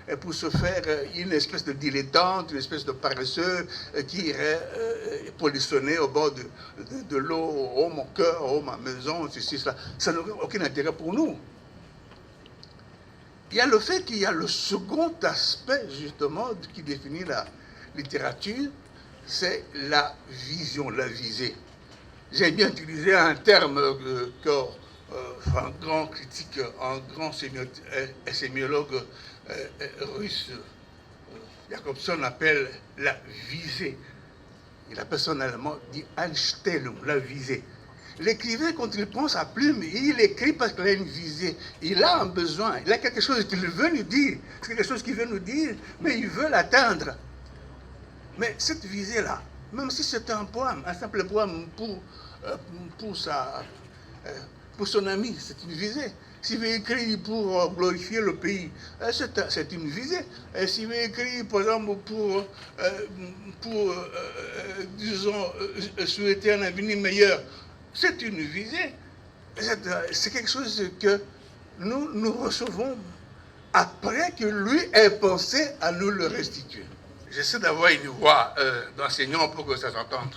et pour se faire une espèce de dilettante, une espèce de paresseux qui irait polissonner au bord de l'eau, oh mon cœur, oh ma maison, ceci, cela. Ça n'aurait aucun intérêt pour nous. Il y a le fait qu'il y a le second aspect, justement, qui définit la littérature, c'est la vision, la visée. J'ai bien utilisé un terme qu'un grand critique, un grand sémiologue russe, Jacobson, appelle la visée. Il appelle ça en allemand die Einstellung, la visée. L'écrivain, quand il prend sa plume, il écrit parce qu'il a une visée. Il a un besoin, il a quelque chose qu'il veut nous dire. C'est quelque chose qu'il veut nous dire, mais il veut l'atteindre. Mais cette visée-là, même si c'est un poème, un simple poème pour son ami, c'est une visée. S'il veut écrire pour glorifier le pays, c'est une visée. S'il veut écrire, par exemple, disons, souhaiter un avenir meilleur, c'est une visée. C'est quelque chose que nous recevons après que lui ait pensé à nous le restituer. J'essaie d'avoir une voix d'enseignant pour que ça s'entende.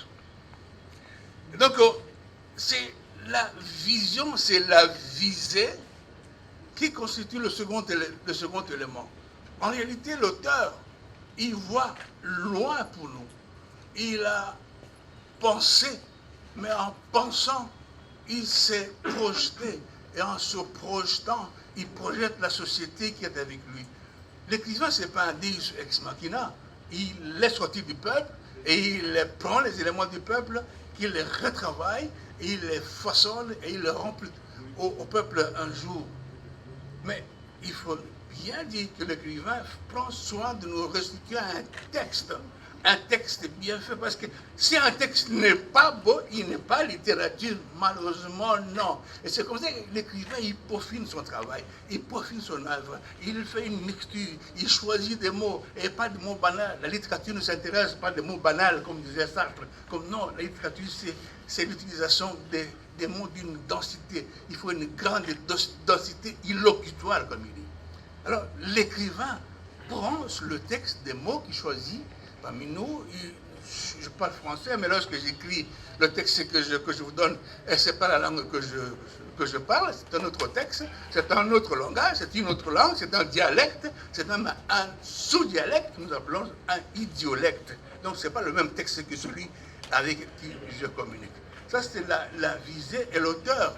Donc, c'est la vision, c'est la visée qui constitue le second élément. En réalité, l'auteur, il voit loin pour nous. Il a pensé, mais en pensant, il s'est projeté. Et en se projetant, il projette la société qui est avec lui. L'écrivain, ce n'est pas un deus ex machina. Il est sorti du peuple et il prend les éléments du peuple, qu'il les retravaille, et il les façonne et il les rend au peuple un jour. Mais il faut bien dire que l'écrivain prend soin de nous restituer un texte bien fait, parce que si un texte n'est pas beau, il n'est pas littérature, malheureusement non. Et c'est comme ça que l'écrivain, il peaufine son travail, il peaufine son œuvre, il fait une mixture, il choisit des mots, et pas des mots banals. La littérature ne s'intéresse pas des mots banals, comme disait Sartre. Comme non, la littérature, c'est l'utilisation des mots d'une densité. Il faut une grande densité illocutoire, comme il dit. Alors, l'écrivain prend le texte des mots qu'il choisit. Parmi nous, je parle français, mais lorsque j'écris le texte que je vous donne, ce n'est pas la langue que je parle, c'est un autre texte, c'est un autre langage, c'est une autre langue, c'est un dialecte, c'est même un sous-dialecte que nous appelons un idiolecte. Donc ce n'est pas le même texte que celui avec qui je communique. Ça, c'est la visée et l'auteur.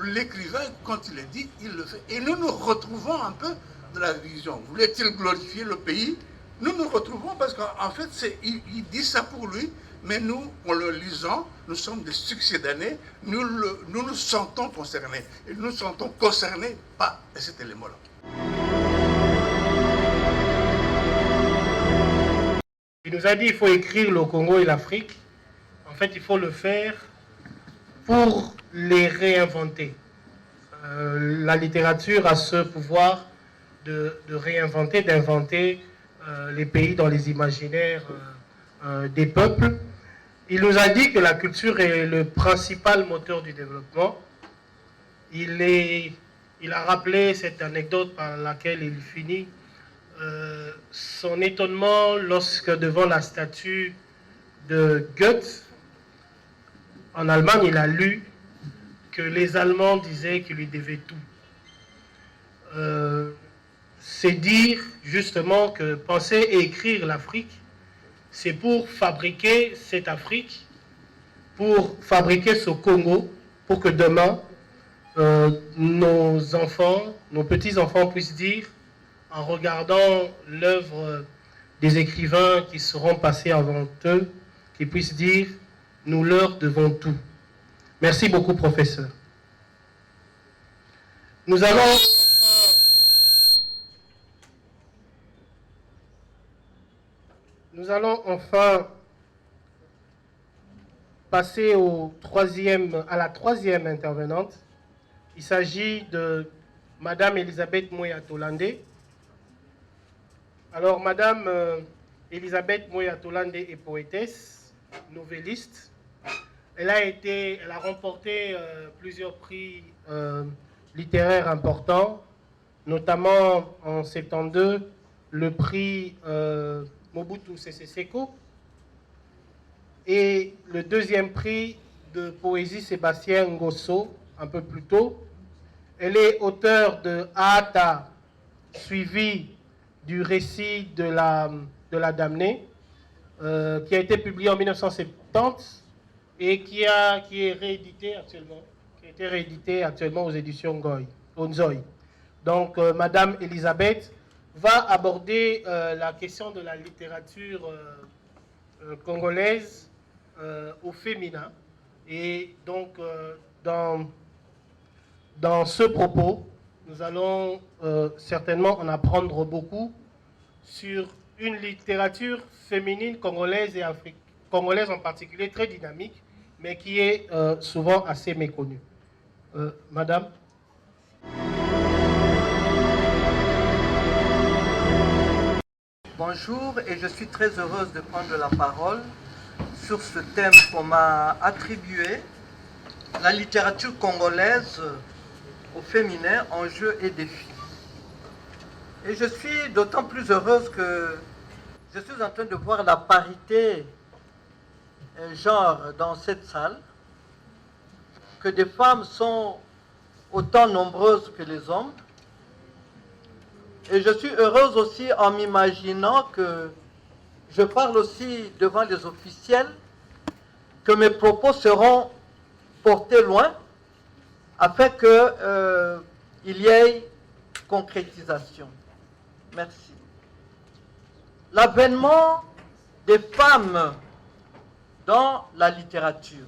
L'écrivain, quand il le dit, il le fait. Et nous nous retrouvons un peu de la vision. Voulait-il glorifier le pays? Nous nous retrouvons parce qu'en fait, il dit ça pour lui, mais nous, en le lisant, nous sommes des succédanés, nous nous sentons concernés. Et nous nous sentons concernés par cet élément-là. Il nous a dit qu'il faut écrire le Congo et l'Afrique. En fait, il faut le faire pour les réinventer. La littérature a ce pouvoir de réinventer, d'inventer les pays dans les imaginaires des peuples. Il nous a dit que la culture est le principal moteur du développement. Il a rappelé cette anecdote par laquelle il finit son étonnement lorsque devant la statue de Goethe, en Allemagne, il a lu que les Allemands disaient qu'ils lui devaient tout. C'est dire justement que penser et écrire l'Afrique, c'est pour fabriquer cette Afrique, pour fabriquer ce Congo, pour que demain, nos enfants, nos petits-enfants puissent dire, en regardant l'œuvre des écrivains qui seront passés avant eux, qu'ils puissent dire, nous leur devons tout. Merci beaucoup, professeur. Nous allons enfin passer à la troisième intervenante. Il s'agit de Madame Elisabeth Moya-Tolande. Alors, Madame Elisabeth Moya-Tolande est poétesse, novelliste. Elle a remporté plusieurs prix littéraires importants, notamment en 1972, le prix Mobutu Sese Seko et le deuxième prix de poésie Sébastien Ngosso, un peu plus tôt. Elle est auteure de Aata, suivi du récit de la damnée, qui a été publié en 1970 et qui est réédité actuellement, qui a été réédité actuellement aux éditions Nzoï. Donc, Madame Elisabeth va aborder la question de la littérature congolaise au féminin. Et donc, dans ce propos, nous allons certainement en apprendre beaucoup sur une littérature féminine congolaise et congolaise en particulier, très dynamique, mais qui est souvent assez méconnue. Madame. Bonjour, et je suis très heureuse de prendre la parole sur ce thème qu'on m'a attribué, la littérature congolaise au féminin, enjeux et défis. Et je suis d'autant plus heureuse que je suis en train de voir la parité genre dans cette salle, que des femmes sont autant nombreuses que les hommes. Et je suis heureuse aussi en m'imaginant que je parle aussi devant les officiels, que mes propos seront portés loin, afin qu'il y ait concrétisation. Merci. L'avènement des femmes dans la littérature.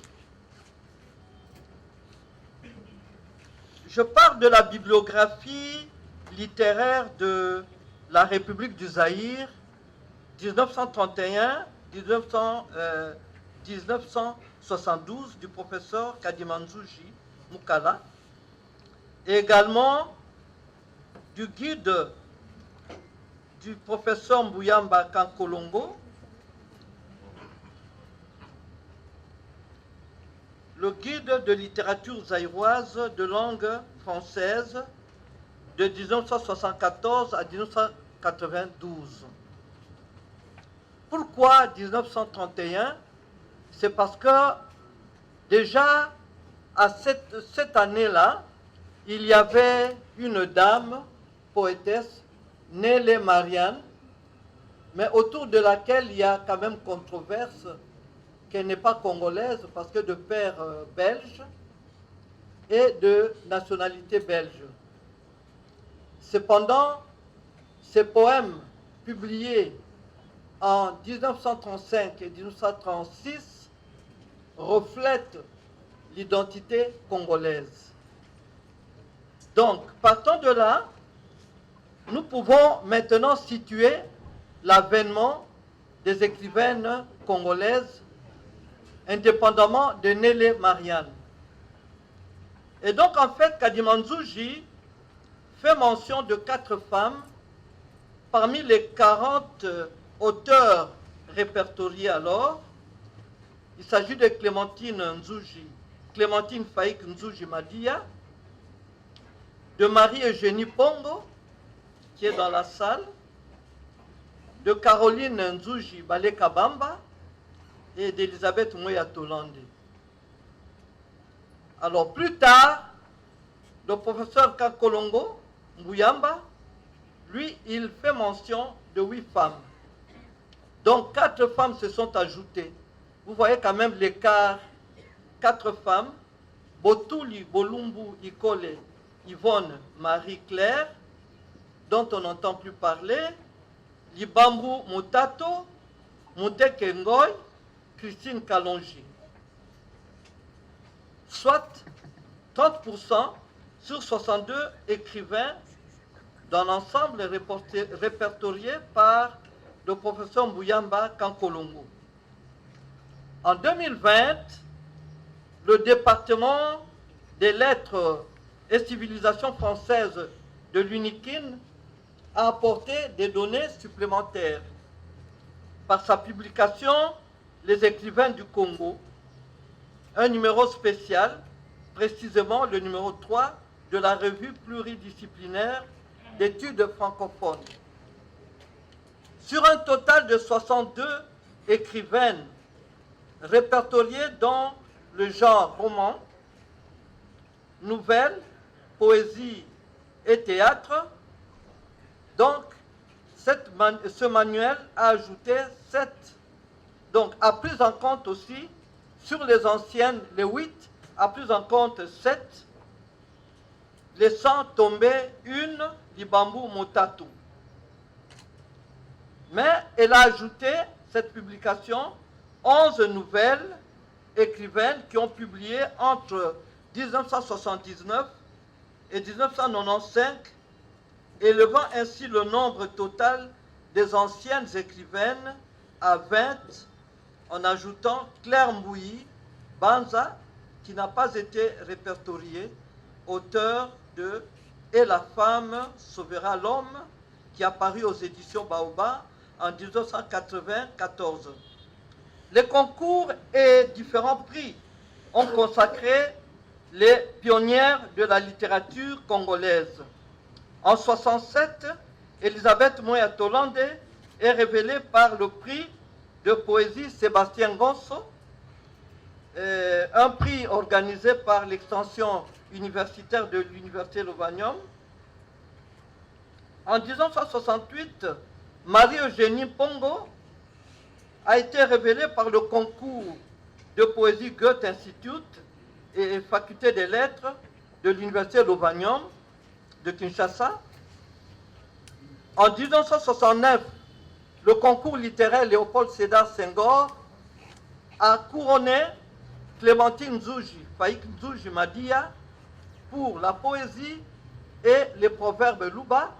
Je parle de la bibliographie littéraire de la République du Zaïre, 1931-1972, du professeur Kadimanzouji Mukala, et également du guide du professeur Mbuyamba Kankolongo, le guide de littérature zaïroise de langue française de 1974 à 1992. Pourquoi 1931? C'est parce que déjà à cette année-là, il y avait une dame, poétesse, Nélé Marianne, mais autour de laquelle il y a quand même controverse, qu'elle n'est pas congolaise parce que de père belge et de nationalité belge. Cependant, ces poèmes publiés en 1935 et 1936 reflètent l'identité congolaise. Donc, partant de là, nous pouvons maintenant situer l'avènement des écrivaines congolaises indépendamment de Nélé Marianne. Et donc, en fait, Kadimanzouji fait mention de 4 femmes parmi les 40 auteurs répertoriés alors. Il s'agit de Clémentine Faïk Nzouji Madia, de Marie-Eugénie Pongo, qui est dans la salle, de Caroline Nzouji Balekabamba et d'Elisabeth Moya Tolande. Alors plus tard, le professeur Kankolongo Mbuyamba, lui, il fait mention de 8 femmes. Donc 4 femmes se sont ajoutées. Vous voyez quand même l'écart. 4 femmes, Botuli Bolumbu Ikole Yvonne Marie-Claire, dont on n'entend plus parler, Libambu Mutato, Muteke Ngoy, Christine Kalonji. Soit 30% sur 62 écrivains dans l'ensemble répertorié par le professeur Mbuyamba Kankolongo. En 2020, le département des lettres et civilisations françaises de l'UNIKIN a apporté des données supplémentaires par sa publication Les écrivains du Congo, un numéro spécial, précisément le numéro 3 de la revue pluridisciplinaire d'études francophones. Sur un total de 62 écrivaines répertoriées dans le genre roman, nouvelle, poésie et théâtre, donc ce manuel a ajouté 7. Donc, à plus en compte aussi, sur les anciennes, les 8, à plus en compte 7, laissant tomber une Libambu Mutatu. Mais elle a ajouté, cette publication, 11 nouvelles écrivaines qui ont publié entre 1979 et 1995, élevant ainsi le nombre total des anciennes écrivaines à 20, en ajoutant Claire Mbouyi Banza, qui n'a pas été répertoriée, auteur de et la femme sauvera l'homme, qui a paru aux éditions Baobab en 1994. Les concours et différents prix ont consacré les pionnières de la littérature congolaise. En 1967, Elisabeth Moya-Tolande est révélée par le prix de poésie Sébastien Gonso, un prix organisé par l'extension universitaire de l'Université Lovanium. En 1968, Marie-Eugénie Pongo a été révélée par le concours de poésie Goethe Institute et Faculté des Lettres de l'Université Lovanium de Kinshasa. En 1969, le concours littéraire Léopold Sédar Senghor a couronné Clémentine Nzuji, Faïk Nzuji Madia, pour la poésie et les proverbes Luba,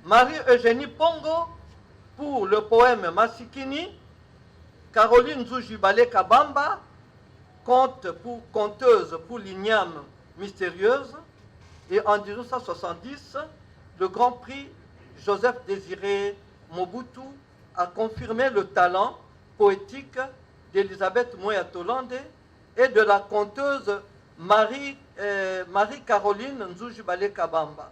Marie-Eugénie Pongo pour le poème Masikini, Caroline Nzuji Balé Kabamba, conteuse pour l'igname mystérieuse, et en 1970, le Grand Prix Joseph Désiré Mobutu a confirmé le talent poétique d'Elisabeth Moya-Tolande et de la conteuse Marie-Caroline Nzuji Balé Kabamba.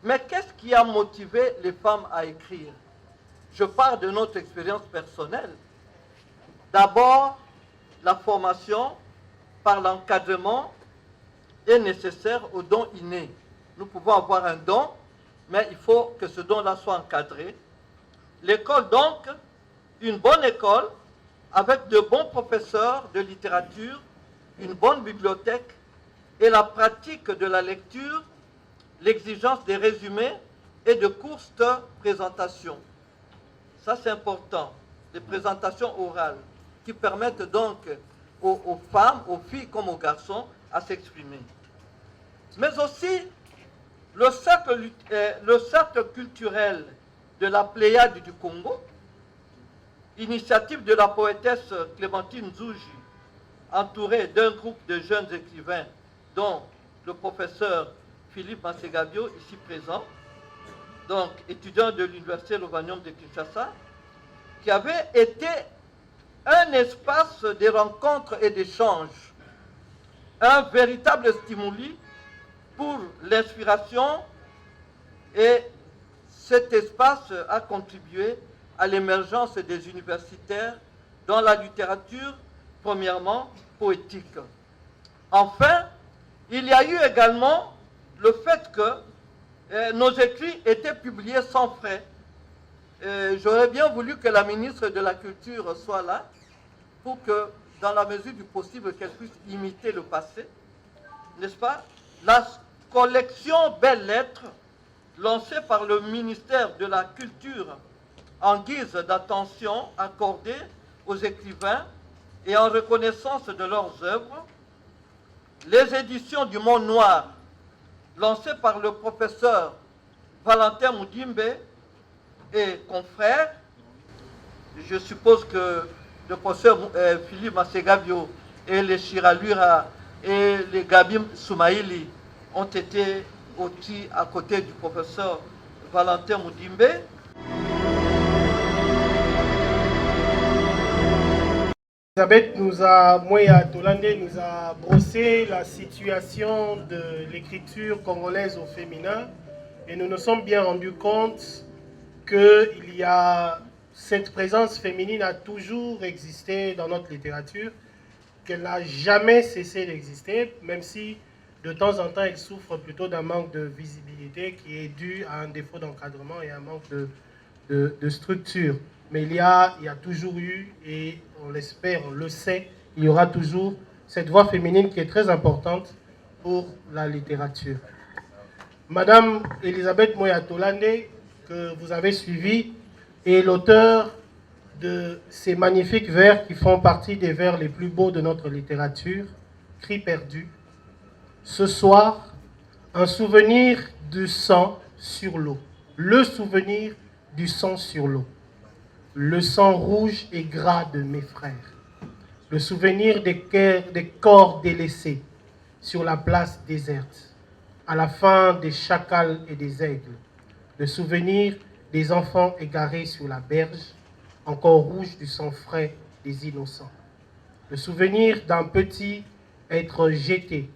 Mais qu'est-ce qui a motivé les femmes à écrire? Je parle de notre expérience personnelle. D'abord, la formation par l'encadrement est nécessaire au don inné. Nous pouvons avoir un don, mais il faut que ce don-là soit encadré. L'école, donc, une bonne école, avec de bons professeurs de littérature, une bonne bibliothèque et la pratique de la lecture, l'exigence des résumés et de courtes présentations. Ça, c'est important, les présentations orales, qui permettent donc aux femmes, aux filles comme aux garçons, à s'exprimer. Mais aussi, le cercle culturel de la Pléiade du Congo, initiative de la poétesse Clémentine Nzuji, entourée d'un groupe de jeunes écrivains, dont le professeur Philippe Masegabio, ici présent, donc étudiant de l'Université Lovanium de Kinshasa, qui avait été un espace de rencontres et d'échanges, un véritable stimuli pour l'inspiration, et cet espace a contribué à l'émergence des universitaires dans la littérature, premièrement poétique. Enfin, il y a eu également le fait que nos écrits étaient publiés sans frais. J'aurais bien voulu que la ministre de la Culture soit là pour que, dans la mesure du possible, qu'elle puisse imiter le passé, n'est-ce pas? La collection Belles Lettres, lancée par le ministère de la Culture en guise d'attention accordée aux écrivains et en reconnaissance de leurs œuvres, les éditions du Monde Noir, lancées par le professeur Valentin Moudimbe et confrères. Je suppose que le professeur Philippe Masegabio et les Chiralura et les Gabim Soumaïli ont été aussi à côté du professeur Valentin Moudimbe. Elisabeth Moya-Tolande nous a brossé la situation de l'écriture congolaise au féminin et nous nous sommes bien rendus compte qu'il y a cette présence féminine a toujours existé dans notre littérature, qu'elle n'a jamais cessé d'exister, même si de temps en temps elle souffre plutôt d'un manque de visibilité qui est dû à un défaut d'encadrement et un manque de structure. Mais il y a toujours eu, et on l'espère, on le sait, il y aura toujours cette voix féminine qui est très importante pour la littérature. Madame Elisabeth Moya-Tolande, que vous avez suivie, est l'auteur de ces magnifiques vers qui font partie des vers les plus beaux de notre littérature, Cris perdus. Ce soir, un souvenir du sang sur l'eau. Le souvenir du sang sur l'eau. Le sang rouge et gras de mes frères. Le souvenir des corps délaissés. sur la place déserte, à la fin des chacals et des aigles, le souvenir des enfants égarés sur la berge, encore rouge du sang frais des innocents, le souvenir d'un petit être jeté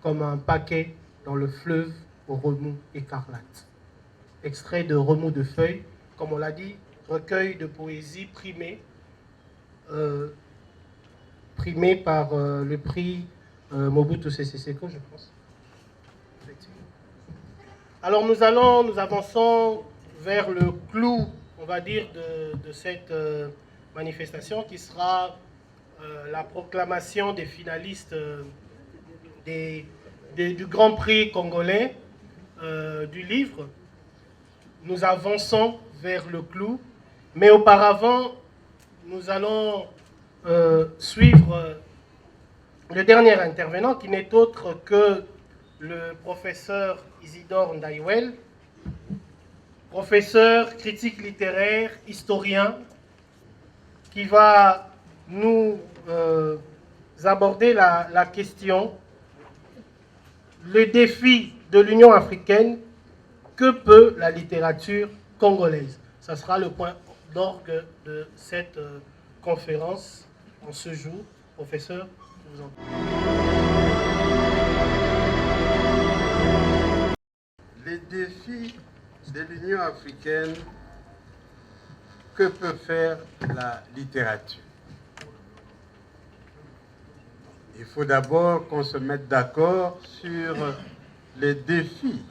comme un paquet dans le fleuve au remous écarlate. Extrait de Remous de feuilles, comme on l'a dit, recueil de poésie primé par le prix Mobutu Sese Seko, je pense. Alors nous avançons vers le clou, on va dire, de cette manifestation qui sera la proclamation des finalistes du Grand Prix congolais du livre. Nous avançons vers le clou, mais auparavant, nous allons suivre le dernier intervenant qui n'est autre que le professeur Isidore Ndaïwel, professeur, critique littéraire, historien, qui va nous aborder la question, le défi de l'Union africaine, que peut la littérature congolaise? Ça sera le point d'orgue de cette conférence en ce jour. Professeur, je vous en prie. Les défis de l'Union africaine, que peut faire la littérature? Il faut d'abord qu'on se mette d'accord sur les défis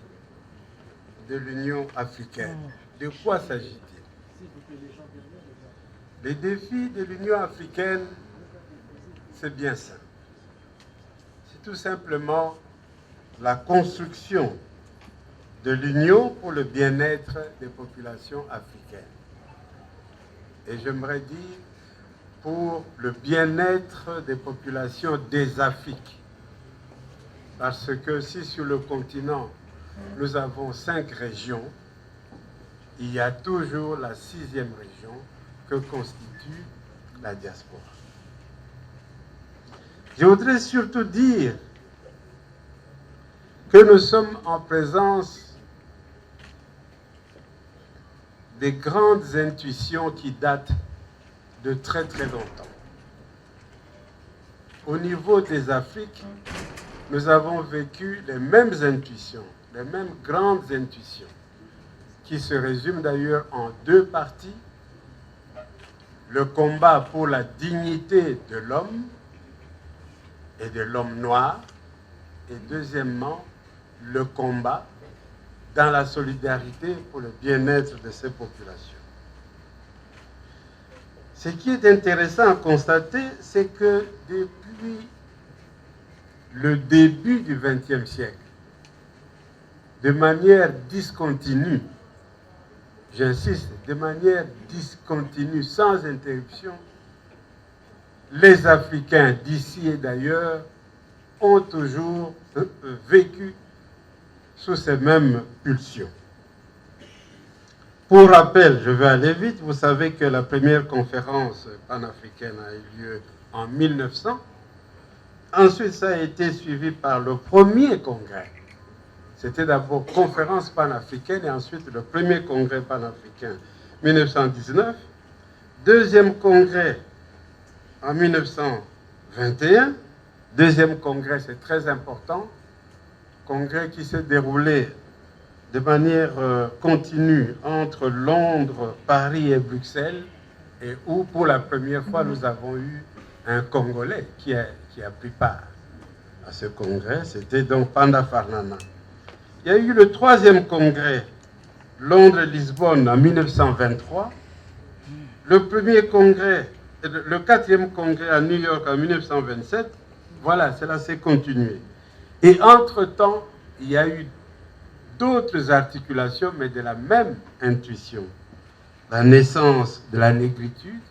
de l'Union africaine. De quoi s'agit-il? Les défis de l'Union africaine, c'est bien simple. C'est tout simplement la construction de l'Union pour le bien-être des populations africaines. Et j'aimerais dire pour le bien-être des populations des Afriques. Parce que si sur le continent, nous avons 5 régions, il y a toujours la 6e région que constitue la diaspora. Je voudrais surtout dire que nous sommes en présence des grandes intuitions qui datent de très très longtemps. Au niveau des Afriques, nous avons vécu les mêmes intuitions, les mêmes grandes intuitions, qui se résument d'ailleurs en 2 parties. Le combat pour la dignité de l'homme et de l'homme noir, et deuxièmement, le combat dans la solidarité pour le bien-être de ces populations. Ce qui est intéressant à constater, c'est que depuis le début du XXe siècle, de manière discontinue, j'insiste, de manière discontinue, sans interruption, les Africains d'ici et d'ailleurs ont toujours vécu sous ces mêmes pulsions. Pour rappel, je vais aller vite, vous savez que la première conférence panafricaine a eu lieu en 1900. Ensuite, ça a été suivi par le premier congrès. C'était d'abord conférence panafricaine et ensuite le premier congrès panafricain 1919. Deuxième congrès en 1921. Deuxième congrès, c'est très important. Congrès qui s'est déroulé de manière continue entre Londres, Paris et Bruxelles, et où pour la première fois nous avons eu un Congolais qui a pris part à ce congrès. C'était donc Panda Farnana. Il y a eu le 3e congrès Londres-Lisbonne en 1923, le 4e congrès à New York en 1927. Voilà, cela s'est continué. Et entre-temps, il y a eu d'autres articulations, mais de la même intuition. La naissance de la négritude,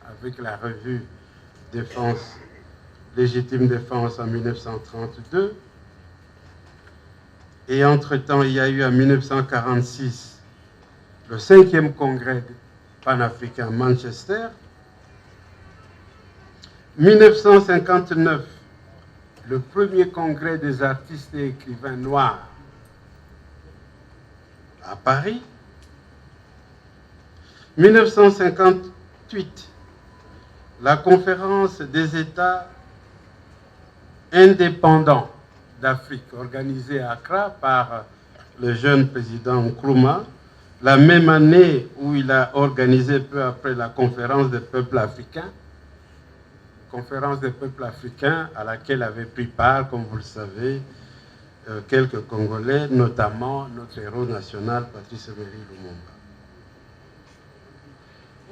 avec la revue Défense, Légitime Défense en 1932. Et entre-temps, il y a eu en 1946 le 5e congrès panafricain à Manchester. 1959, le premier congrès des artistes et écrivains noirs à Paris. 1958, la conférence des États indépendants d'Afrique, organisée à Accra par le jeune président Nkrumah, la même année où il a organisé peu après la conférence des peuples africains, à laquelle avaient pris part, comme vous le savez, quelques Congolais, notamment notre héros national, Patrice Emery Lumumba.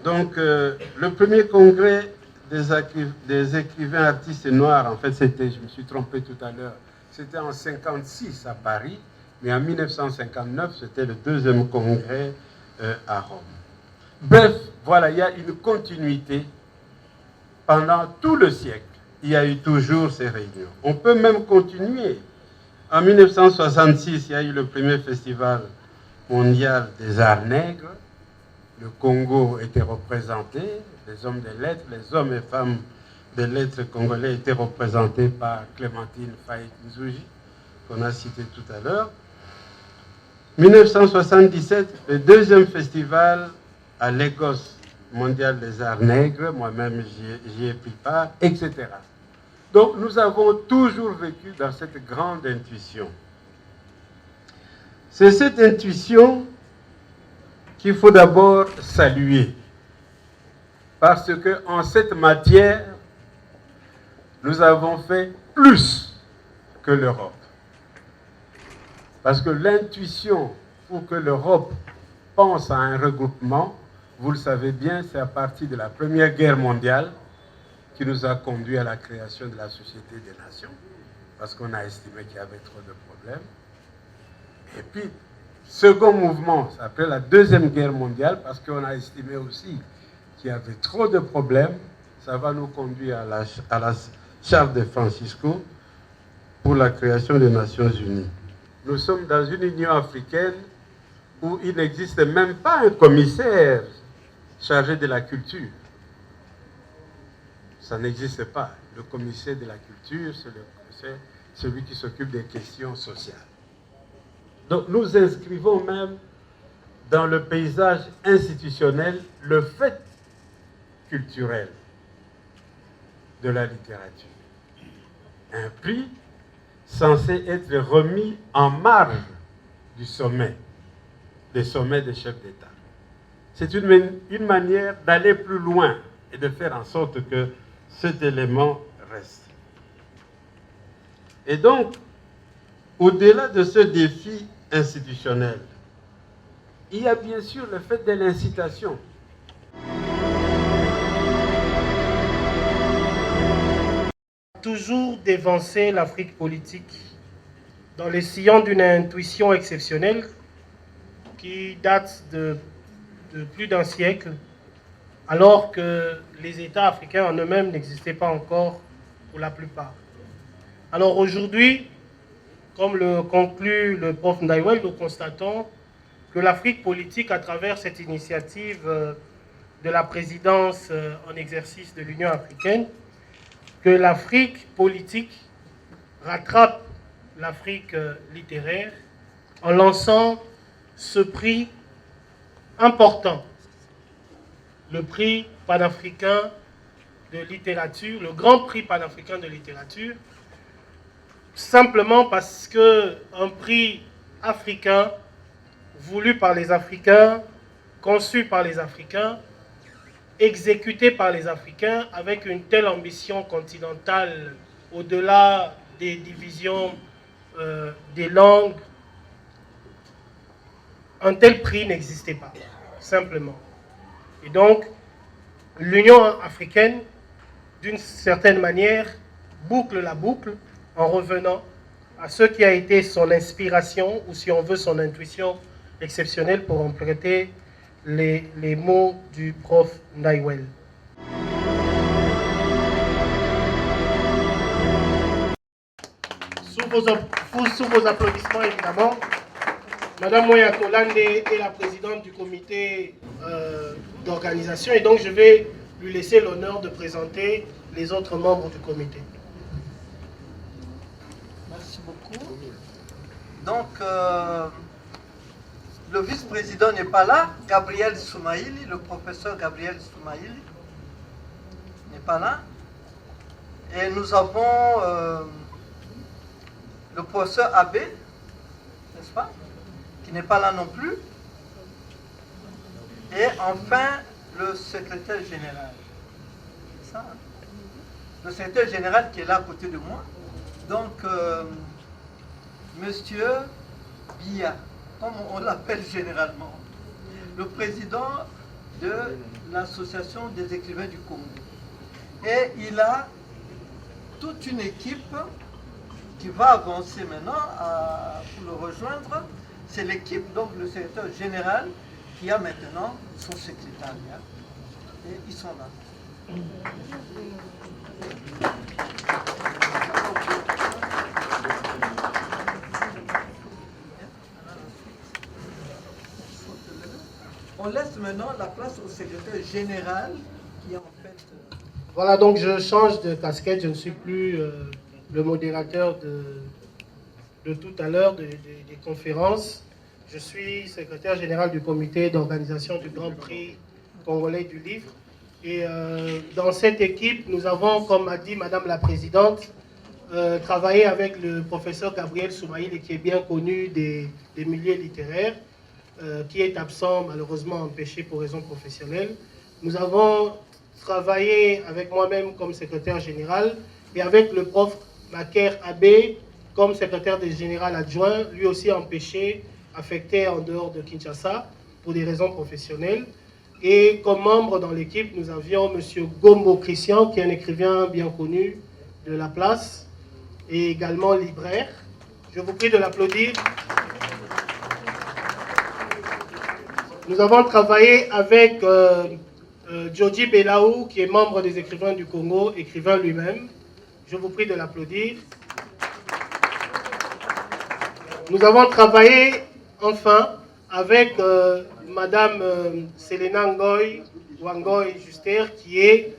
Donc, le premier congrès des écrivains artistes noirs, en fait, c'était, je me suis trompé tout à l'heure, c'était en 1956 à Paris, mais en 1959, c'était le deuxième congrès à Rome. Bref, voilà, il y a une continuité. Pendant tout le siècle, il y a eu toujours ces réunions. On peut même continuer. En 1966, il y a eu le premier festival mondial des arts nègres. Le Congo était représenté, les hommes des lettres, les hommes et femmes des lettres congolais étaient représentés par Clémentine Faye-Nzouji, qu'on a cité tout à l'heure. 1977, le deuxième festival à Lagos mondial des arts nègres, moi-même j'y ai pris part, etc. Donc nous avons toujours vécu dans cette grande intuition. C'est cette intuition qu'il faut d'abord saluer, parce qu'en cette matière, nous avons fait plus que l'Europe. Parce que l'intuition pour que l'Europe pense à un regroupement, vous le savez bien, c'est à partir de la Première Guerre mondiale qui nous a conduit à la création de la Société des Nations, parce qu'on a estimé qu'il y avait trop de problèmes. Et puis, second mouvement, c'est après la Deuxième Guerre mondiale, parce qu'on a estimé aussi qu'il y avait trop de problèmes. Ça va nous conduire à la Charte de Francisco pour la création des Nations Unies. Nous sommes dans une Union africaine où il n'existe même pas un commissaire chargé de la culture. Ça n'existe pas. Le commissaire de la culture, c'est celui qui s'occupe des questions sociales. Donc nous inscrivons même dans le paysage institutionnel le fait culturel de la littérature. Un prix censé être remis en marge du sommet, des sommets des chefs d'État. C'est une manière d'aller plus loin et de faire en sorte que cet élément reste. Et donc, au-delà de ce défi institutionnel, il y a bien sûr le fait de l'incitation. Toujours dévancer l'Afrique politique dans les sillons d'une intuition exceptionnelle qui date de plus d'un siècle, alors que les États africains en eux-mêmes n'existaient pas encore pour la plupart. Alors aujourd'hui, comme le conclut le prof Ndaiwel, nous constatons que l'Afrique politique, à travers cette initiative de la présidence en exercice de l'Union africaine, que l'Afrique politique rattrape l'Afrique littéraire en lançant ce prix important, le prix panafricain de littérature, le grand prix panafricain de littérature, simplement parce qu'un prix africain, voulu par les Africains, conçu par les Africains, exécuté par les Africains avec une telle ambition continentale, au-delà des divisions des langues, un tel prix n'existait pas, simplement. Et donc, l'Union africaine, d'une certaine manière, boucle la boucle en revenant à ce qui a été son inspiration, ou si on veut son intuition exceptionnelle, pour emprunter les mots du prof Ndaiwel. Sous vos applaudissements, évidemment, Madame Moya Kolande est la présidente du comité d'organisation, et donc je vais lui laisser l'honneur de présenter les autres membres du comité. Donc, le vice-président n'est pas là, Gabriel Soumaïli, le professeur Gabriel Soumaïli n'est pas là. Et nous avons le professeur Abbé, n'est-ce pas, qui n'est pas là non plus. Et enfin, le secrétaire général. C'est ça, hein? Le secrétaire général qui est là à côté de moi. Donc, Monsieur Biya, comme on l'appelle généralement, le président de l'Association des écrivains du Congo. Et il a toute une équipe qui va avancer maintenant pour le rejoindre. C'est l'équipe, donc le secrétaire général, qui a maintenant son secrétariat. Et ils sont là. On laisse maintenant la place au secrétaire général qui en fait... Voilà, donc je change de casquette, je ne suis plus le modérateur de tout à l'heure des conférences. Je suis secrétaire général du comité d'organisation du Grand Prix congolais du livre. Et dans cette équipe, nous avons, comme a dit Madame la Présidente, travaillé avec le professeur Gabriel Soumaïli, qui est bien connu des milieux littéraires, qui est absent, malheureusement empêché pour raisons professionnelles. Nous avons travaillé avec moi-même comme secrétaire général et avec le prof Maker Abbé comme secrétaire général adjoint, lui aussi empêché, affecté en dehors de Kinshasa pour des raisons professionnelles. Et comme membre dans l'équipe, nous avions M. Gombo Christian, qui est un écrivain bien connu de la place, et également libraire. Je vous prie de l'applaudir. Nous avons travaillé avec Djodji Belaou, qui est membre des écrivains du Congo, écrivain lui-même. Je vous prie de l'applaudir. Nous avons travaillé enfin avec Madame Selena Ngoy, Wangoy Juster, qui est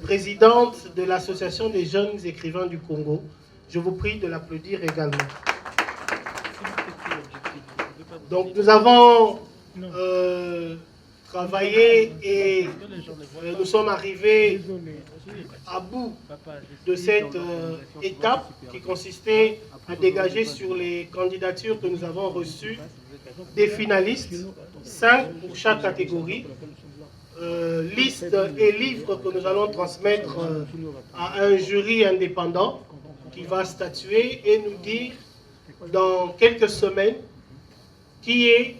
présidente de l'Association des jeunes écrivains du Congo. Je vous prie de l'applaudir également. Donc nous avons travaillé et nous sommes arrivés à bout de cette étape qui consistait à dégager sur les candidatures que nous avons reçues des finalistes, 5 pour chaque catégorie, liste et livres que nous allons transmettre à un jury indépendant qui va statuer et nous dire dans quelques semaines qui est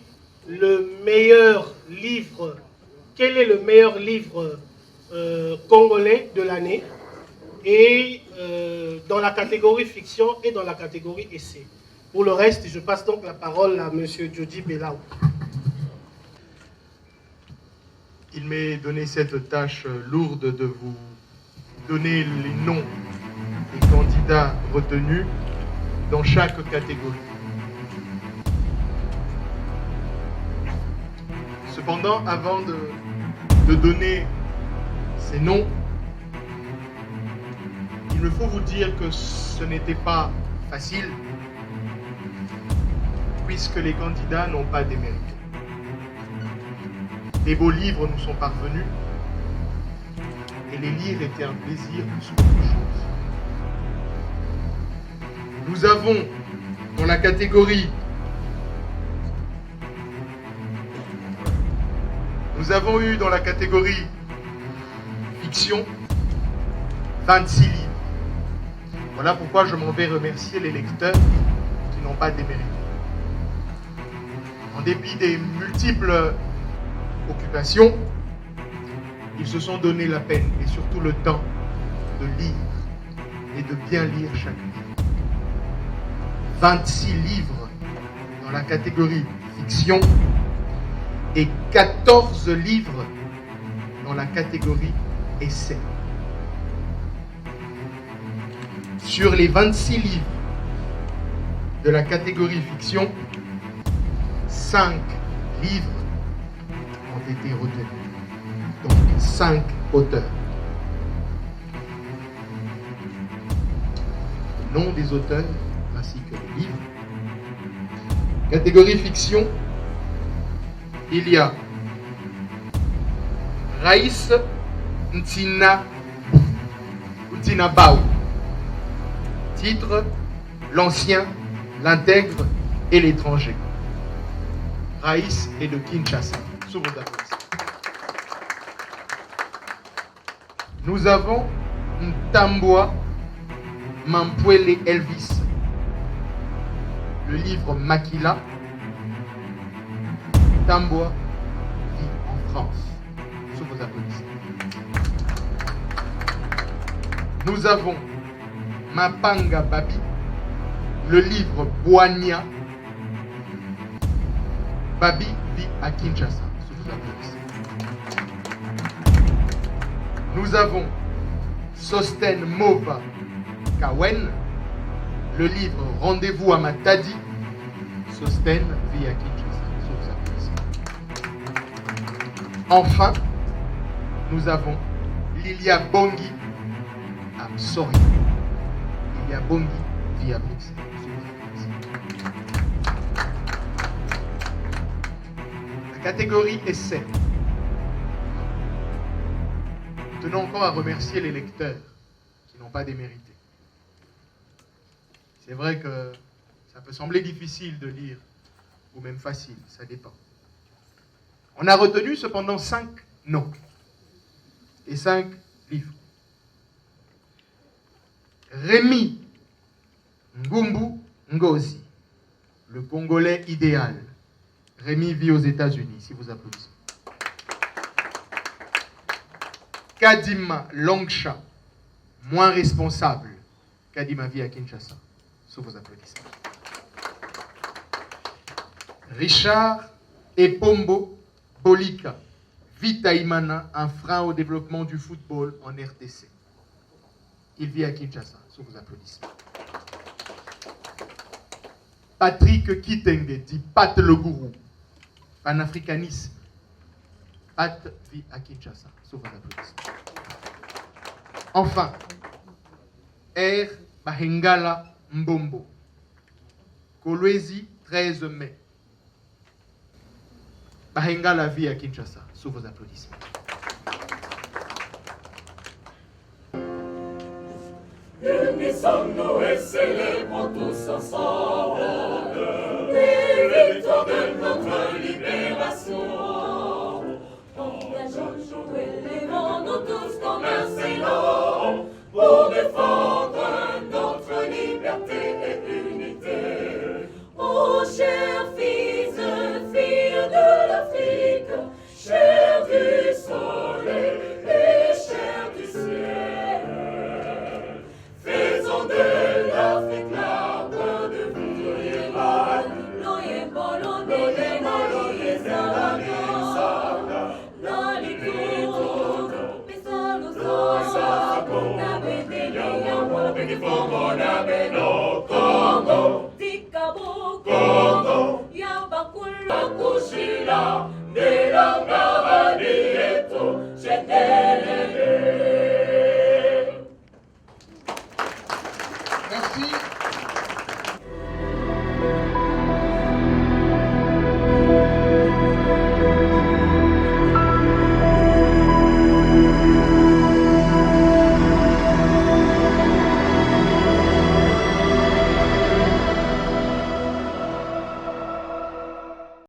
le meilleur livre, quel est le meilleur livre congolais de l'année, et dans la catégorie fiction et dans la catégorie essai. Pour le reste, je passe donc la parole à M. Djodji Belaou. Il m'est donné cette tâche lourde de vous donner les noms des candidats retenus dans chaque catégorie. Cependant, avant de donner ces noms, il me faut vous dire que ce n'était pas facile, puisque les candidats n'ont pas démérité. Des beaux livres nous sont parvenus, et les lire était un plaisir plus qu'autre chose. Nous avons dans la catégorie fiction 26 livres. Voilà pourquoi je m'en vais remercier les lecteurs qui n'ont pas démérité. En dépit des multiples occupations, ils se sont donné la peine et surtout le temps de lire et de bien lire chaque livre. 26 livres dans la catégorie fiction et 14 livres dans la catégorie essai. Sur les 26 livres de la catégorie fiction, 5 livres ont été retenus. Donc 5 auteurs. Le nom des auteurs ainsi que le livre Catégorie fiction, il y a Raïs Ntina Bao. Titre, l'ancien, l'intègre et l'étranger. Raïs est de Kinshasa. Sous vos applaudissements. Nous avons Ntambwa Mampwele Elvis. Le livre Makila. Ntambwa vit en France. Sous vos applaudissements. Nous avons Mapanga Babi. Le livre Boania. Babi vit à Kinshasa. Sous vos applaudissements. Nous avons Sosten Moba Kawen, le livre Rendez-vous à Matadi. Sosten vit à Kinshasa. Sous vos applaudissements. Enfin, nous avons Lilia Bongi à Msori. Lilia Bongi vit à Bruxelles. Sous vos applaudissements. La catégorie essai. Nous tenons encore à remercier les lecteurs qui n'ont pas démérité. C'est vrai que ça peut sembler difficile de lire, ou même facile, ça dépend. On a retenu cependant 5 noms et 5 livres. Rémi Ngumbu Ngozi, le Congolais idéal. Rémi vit aux États-Unis, si vous applaudissez. Kadima Longsha, moins responsable. Kadima vit à Kinshasa, sous vos applaudissements. Richard Epombo Bolika, Vitaïmana, un frein au développement du football en RDC. Il vit à Kinshasa, sous vos applaudissements. Patrick Kitenge, dit Pat le Gourou, panafricanisme. Pat vit à Kinshasa, sous vos applaudissements. Enfin, R. Bahengala Mbombo, Kolwezi, 13 mai. Bahengala vit à Kinshasa, sous vos applaudissements. Unissons-nous et célébrons tous ensemble les victoires de notre libération. Engageons-nous et levons-nous tous comme un élan pour défendre notre liberté et unité. Oh, chers fils et filles de l'Afrique, chers du soleil et chers du ciel, faisons de l'Afrique l'arbre de Voutoyéval. Loye bolo nele loye salada, lali kuto, pisalo sosa, na bedeli ya mwana bedi fongo na beno.